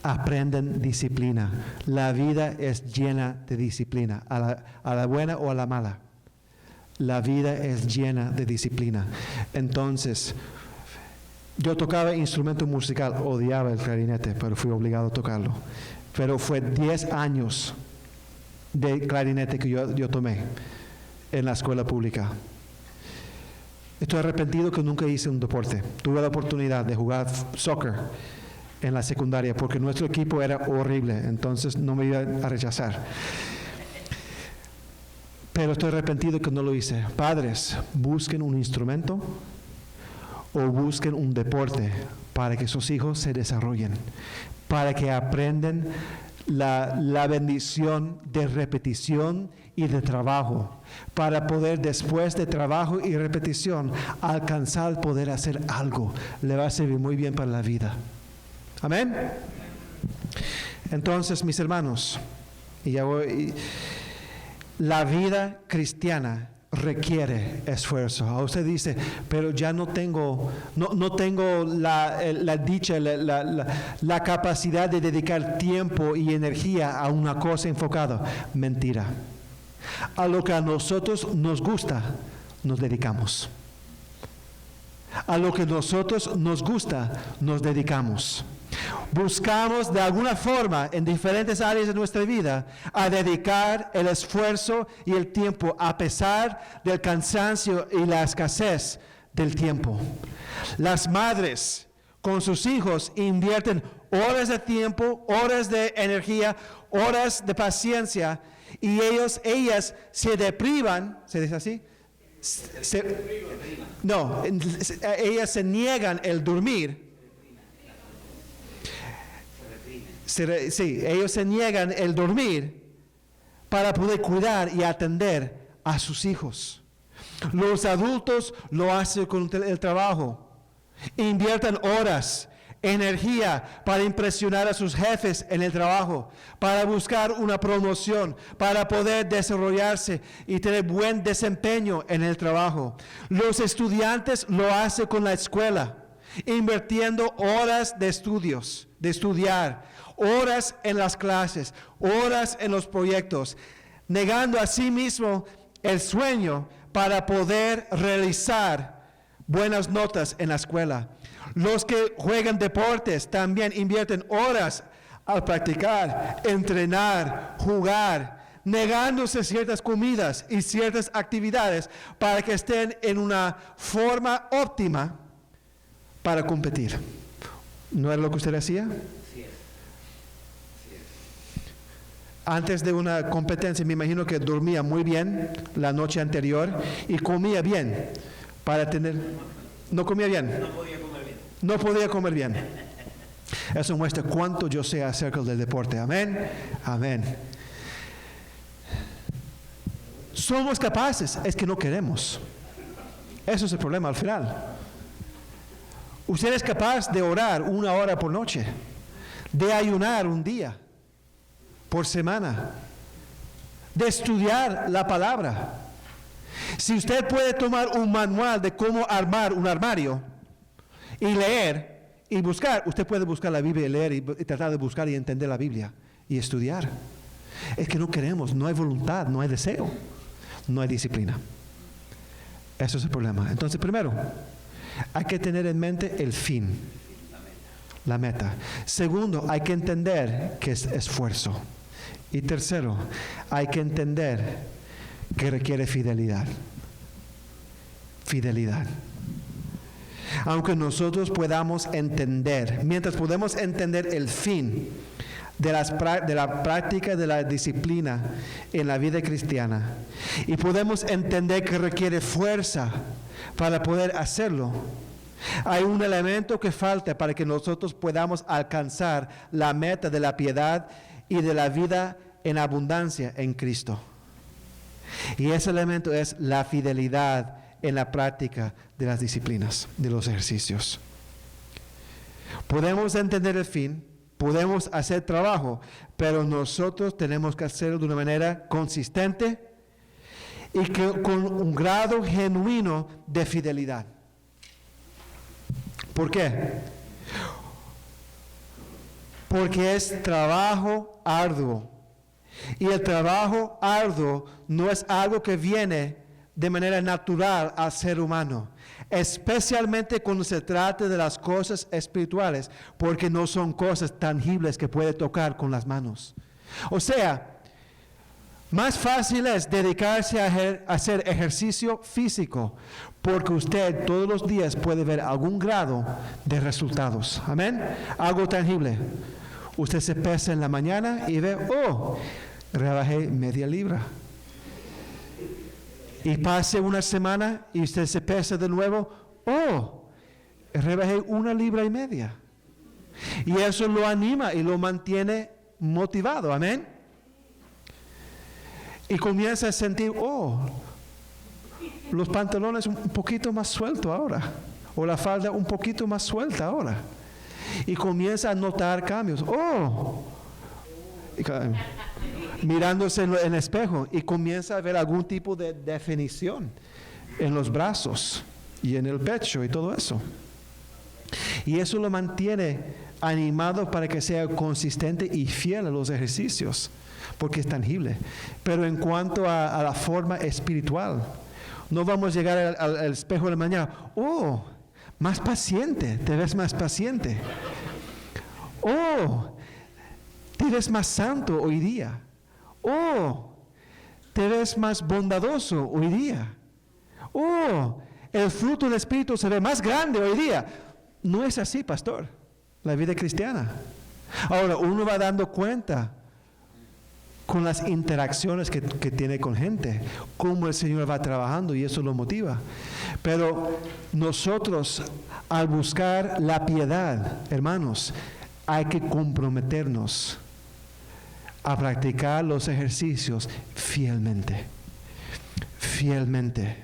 Aprenden disciplina. La vida es llena de disciplina, a la buena o a la mala. La vida es llena de disciplina. Entonces, yo tocaba instrumento musical, odiaba el clarinete, pero fui obligado a tocarlo. Pero fue 10 años de clarinete que yo tomé en la escuela pública. Estoy arrepentido que nunca hice un deporte. Tuve la oportunidad de jugar soccer en la secundaria porque nuestro equipo era horrible, entonces no me iba a rechazar. Pero estoy arrepentido que no lo hice. Padres, busquen un instrumento o busquen un deporte para que sus hijos se desarrollen, para que aprendan la bendición de repetición y de trabajo, para poder después de trabajo y repetición alcanzar poder hacer algo. Le va a servir muy bien para la vida. Amén. Entonces, mis hermanos, la vida cristiana requiere esfuerzo. A usted dice, pero ya no tengo la dicha, la capacidad de dedicar tiempo y energía a una cosa enfocada. Mentira. A lo que a nosotros nos gusta, nos dedicamos. A lo que a nosotros nos gusta, nos dedicamos. Buscamos de alguna forma en diferentes áreas de nuestra vida a dedicar el esfuerzo y el tiempo a pesar del cansancio y la escasez del tiempo. Las madres con sus hijos invierten horas de tiempo, horas de energía, horas de paciencia y ellas se deprivan, ¿se dice así? Ellas se niegan el dormir. Ellos se niegan el dormir para poder cuidar y atender a sus hijos. Los adultos lo hacen con el trabajo. Invierten horas, energía para impresionar a sus jefes en el trabajo, para buscar una promoción, para poder desarrollarse y tener buen desempeño en el trabajo. Los estudiantes lo hacen con la escuela, invirtiendo horas de estudiar, horas en las clases, horas en los proyectos, negando a sí mismo el sueño para poder realizar buenas notas en la escuela. Los que juegan deportes también invierten horas al practicar, entrenar, jugar, negándose ciertas comidas y ciertas actividades para que estén en una forma óptima para competir. ¿No es lo que usted hacía? Antes de una competencia, me imagino que dormía muy bien la noche anterior y comía bien para tener... ¿No comía bien? No podía comer bien. No podía comer bien. Eso muestra cuánto yo sé acerca del deporte. Amén. Amén. Somos capaces, es que no queremos. Eso es el problema al final. Usted es capaz de orar 1 hora por noche, de ayunar un día por semana, de estudiar la palabra. Si usted puede tomar un manual de cómo armar un armario y leer y buscar, usted puede buscar la Biblia y leer y tratar de buscar y entender la Biblia y estudiar. Es que no queremos, no hay voluntad, no hay deseo, no hay disciplina. Eso es el problema. Entonces, primero, hay que tener en mente el fin, la meta. Segundo, hay que entender que es esfuerzo. Y tercero, hay que entender que requiere fidelidad. Fidelidad. Aunque nosotros podamos entender, mientras podemos entender el fin de la práctica de la disciplina en la vida cristiana, y podemos entender que requiere fuerza para poder hacerlo, hay un elemento que falta para que nosotros podamos alcanzar la meta de la piedad y de la vida en abundancia en Cristo. Y ese elemento es la fidelidad en la práctica de las disciplinas, de los ejercicios. Podemos entender el fin, podemos hacer trabajo, pero nosotros tenemos que hacerlo de una manera consistente y con un grado genuino de fidelidad. ¿Por qué? Porque es trabajo arduo. Y el trabajo arduo no es algo que viene de manera natural al ser humano, especialmente cuando se trata de las cosas espirituales, porque no son cosas tangibles que puede tocar con las manos. O sea, más fácil es dedicarse a hacer ejercicio físico, porque usted todos los días puede ver algún grado de resultados. Amén. Algo tangible. Usted se pesa en la mañana y ve, rebajé media libra. Y pase una semana y usted se pesa de nuevo, rebajé 1,5 libras. Y eso lo anima y lo mantiene motivado. Amén. Y comienza a sentir, los pantalones un poquito más sueltos ahora, o la falda un poquito más suelta ahora. Y comienza a notar cambios. Mirándose en el espejo y comienza a ver algún tipo de definición en los brazos y en el pecho y todo eso. Y eso lo mantiene animado para que sea consistente y fiel a los ejercicios, porque es tangible. Pero en cuanto a la forma espiritual, no vamos a llegar al espejo de la mañana, más paciente, te ves más paciente. Te ves más santo hoy día. Te ves más bondadoso hoy día. El fruto del Espíritu se ve más grande hoy día. No es así, pastor, la vida cristiana. Ahora, uno va dando cuenta con las interacciones que tiene con gente, cómo el Señor va trabajando y eso lo motiva. Pero nosotros, al buscar la piedad, hermanos, hay que comprometernos a practicar los ejercicios fielmente. Fielmente.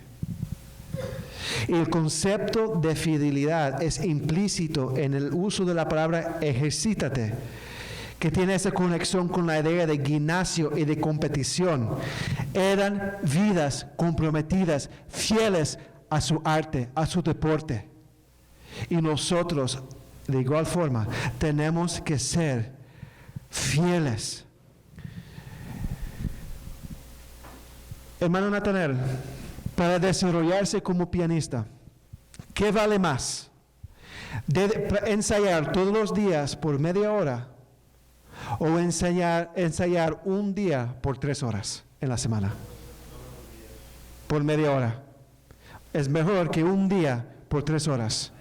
Y el concepto de fidelidad es implícito en el uso de la palabra ejercítate, que tiene esa conexión con la idea de gimnasio y de competición. Eran vidas comprometidas, fieles a su arte, a su deporte. Y nosotros, de igual forma, tenemos que ser fieles. Hermano Natanael, para desarrollarse como pianista, ¿qué vale más? ¿Ensayar todos los días por media hora o ensayar un día por 3 horas en la semana? Por media hora. Es mejor que un día por 3 horas.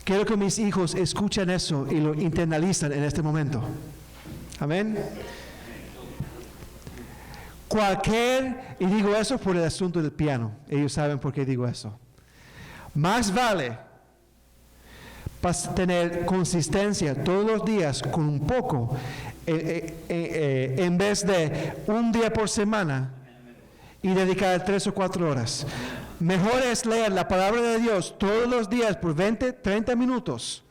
Quiero que mis hijos escuchen eso y lo internalizan en este momento. Amén. Y digo eso por el asunto del piano. Ellos saben por qué digo eso. Más vale tener consistencia todos los días con un poco, en vez de un día por semana y dedicar 3 o 4 horas. Mejor es leer la palabra de Dios todos los días por 20, 30 minutos.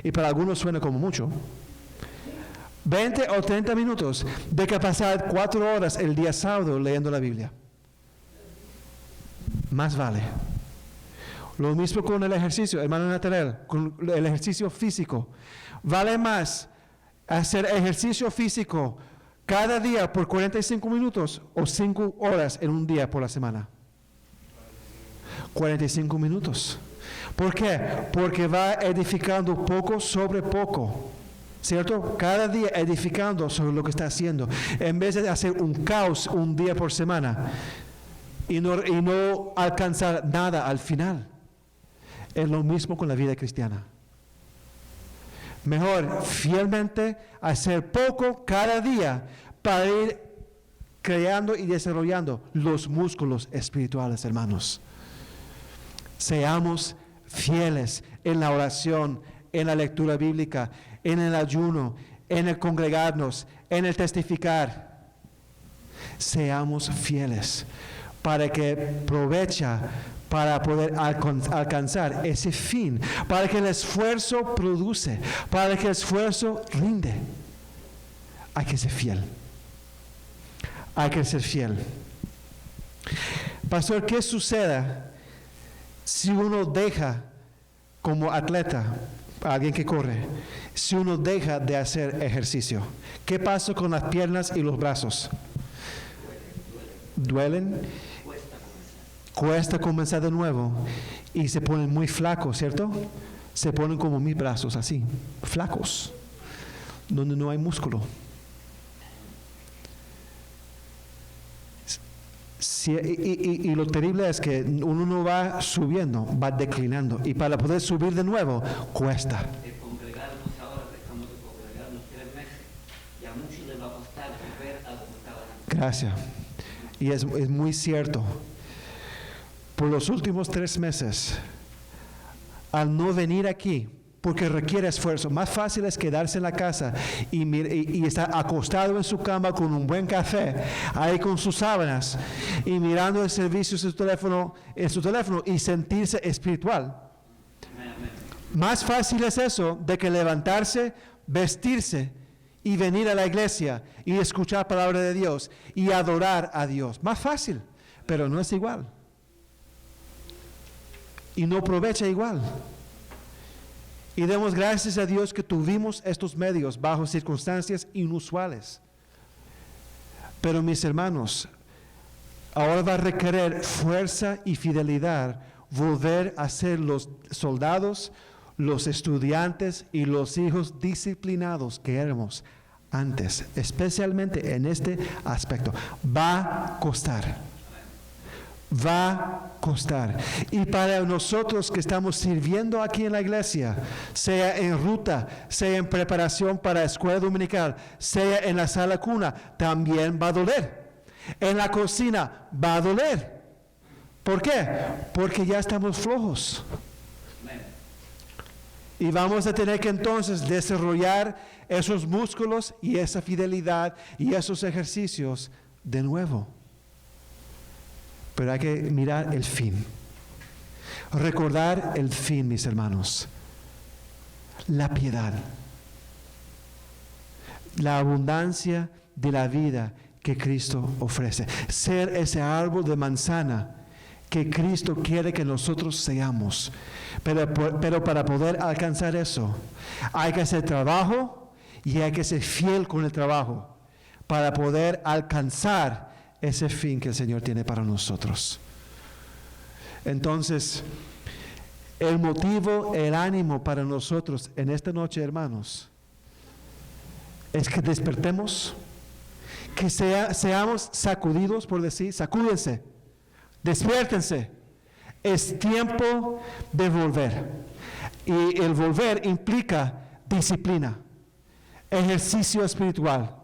Y para algunos suena como mucho. 20 o 30 minutos de que pasar 4 horas el día sábado leyendo la Biblia. Más vale. Lo mismo con el ejercicio, hermano Natanael, con el ejercicio físico. Vale más hacer ejercicio físico cada día por 45 minutos o 5 horas en un día por la semana. 45 minutos. ¿Por qué? Porque va edificando poco sobre poco. ¿Cierto? Cada día edificando sobre lo que está haciendo. En vez de hacer un caos un día por semana y no alcanzar nada al final. Es lo mismo con la vida cristiana. Mejor fielmente hacer poco cada día para ir creando y desarrollando los músculos espirituales, hermanos. Seamos fieles en la oración, en la lectura bíblica, en el ayuno, en el congregarnos, en el testificar. Seamos fieles para que para poder alcanzar ese fin, para que el esfuerzo produce, para que el esfuerzo rinde. Hay que ser fiel. Hay que ser fiel. Pastor, ¿qué sucede si uno deja como atleta, alguien que corre, si uno deja de hacer ejercicio? ¿Qué pasa con las piernas y los brazos? ¿Duelen? Cuesta comenzar de nuevo y se ponen muy flacos, ¿cierto? Se ponen como mis brazos, así, flacos, donde no hay músculo. Y lo terrible es que uno no va subiendo, va declinando. Y para poder subir de nuevo, cuesta. Congregarnos ahora, dejamos de congregarnos 3 meses, y a muchos les va a costar volver a lo que estaban antes. Gracias. Y es muy cierto. Por los últimos 3 meses, al no venir aquí, porque requiere esfuerzo, más fácil es quedarse en la casa y estar acostado en su cama con un buen café, ahí con sus sábanas, y mirando el servicio en su teléfono y sentirse espiritual. Más fácil es eso de que levantarse, vestirse y venir a la iglesia y escuchar palabra de Dios y adorar a Dios. Más fácil, pero no es igual. Y no aprovecha igual. Y demos gracias a Dios que tuvimos estos medios bajo circunstancias inusuales. Pero mis hermanos, ahora va a requerir fuerza y fidelidad volver a ser los soldados, los estudiantes y los hijos disciplinados que éramos antes, especialmente en este aspecto. Va a costar. Va a costar. Y para nosotros que estamos sirviendo aquí en la iglesia, sea en ruta, sea en preparación para la escuela dominical, sea en la sala cuna, también va a doler. En la cocina va a doler. ¿Por qué? Porque ya estamos flojos. Y vamos a tener que entonces desarrollar esos músculos y esa fidelidad y esos ejercicios de nuevo. Pero hay que mirar el fin. Recordar el fin, mis hermanos. La piedad. La abundancia de la vida que Cristo ofrece. Ser ese árbol de manzana que Cristo quiere que nosotros seamos. Pero para poder alcanzar eso, hay que hacer trabajo y hay que ser fiel con el trabajo para poder alcanzar ese fin que el Señor tiene para nosotros. Entonces, el motivo, el ánimo para nosotros en esta noche, hermanos, es que despertemos, que seamos sacudidos, por decir, sacúdense, despiértense. Es tiempo de volver. Y el volver implica disciplina, ejercicio espiritual.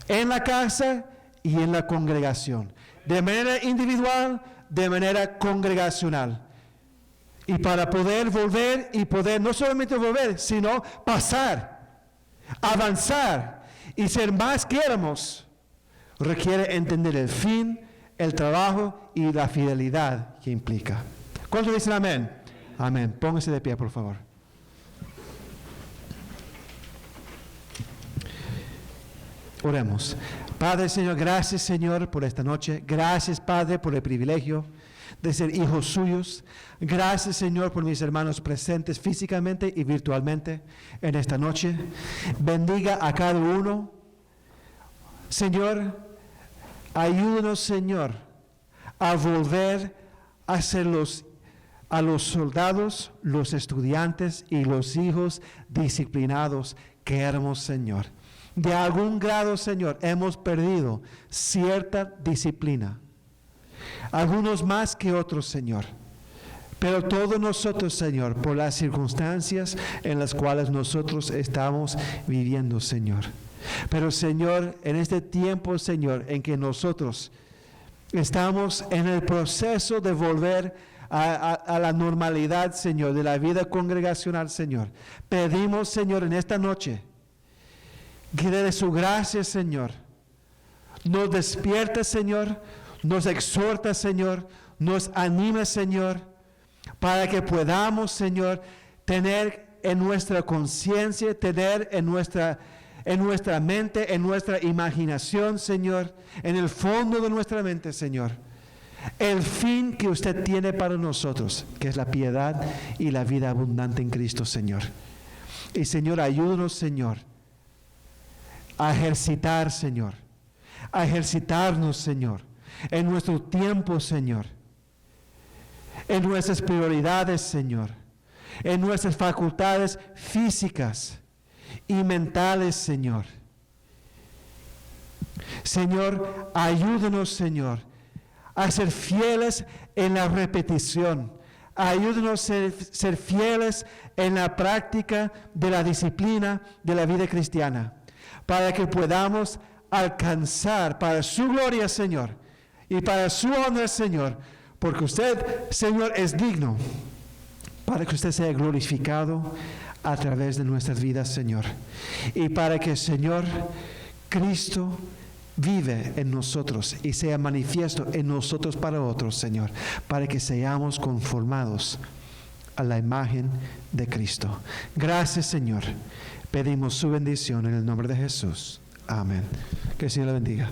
En la casa y en la congregación, de manera individual, de manera congregacional. Y para poder volver y poder no solamente volver, sino pasar, avanzar y ser más que éramos, requiere entender el fin, el trabajo y la fidelidad que implica. ¿Cuántos dicen amén? Amén. Póngase de pie, por favor. Oremos. Padre, Señor, gracias, Señor, por esta noche. Gracias, Padre, por el privilegio de ser hijos suyos. Gracias, Señor, por mis hermanos presentes físicamente y virtualmente en esta noche. Bendiga a cada uno. Señor, ayúdanos, Señor, a volver a ser a los soldados, los estudiantes y los hijos disciplinados que éramos, Señor. De algún grado, Señor, hemos perdido cierta disciplina. Algunos más que otros, Señor. Pero todos nosotros, Señor, por las circunstancias en las cuales nosotros estamos viviendo, Señor. Pero, Señor, en este tiempo, Señor, en que nosotros estamos en el proceso de volver a la normalidad, Señor, de la vida congregacional, Señor. Pedimos, Señor, en esta noche, que de su gracia, Señor, nos despierta, Señor, nos exhorta, Señor, nos anime, Señor, para que podamos, Señor, tener en nuestra conciencia, tener en nuestra mente, en nuestra imaginación, Señor, en el fondo de nuestra mente, Señor, el fin que usted tiene para nosotros, que es la piedad y la vida abundante en Cristo, Señor. Y, Señor, ayúdanos, Señor, a ejercitar, Señor, a ejercitarnos, Señor, en nuestro tiempo, Señor, en nuestras prioridades, Señor, en nuestras facultades físicas y mentales, Señor. Señor, ayúdanos, Señor, a ser fieles en la repetición. Ayúdanos a ser fieles en la práctica de la disciplina de la vida cristiana, para que podamos alcanzar para su gloria, Señor, y para su honra, Señor, porque usted, Señor, es digno, para que usted sea glorificado a través de nuestras vidas, Señor, y para que, Señor, Cristo vive en nosotros y sea manifiesto en nosotros para otros, Señor, para que seamos conformados a la imagen de Cristo. Gracias, Señor. Pedimos su bendición en el nombre de Jesús. Amén. Que el Señor le bendiga.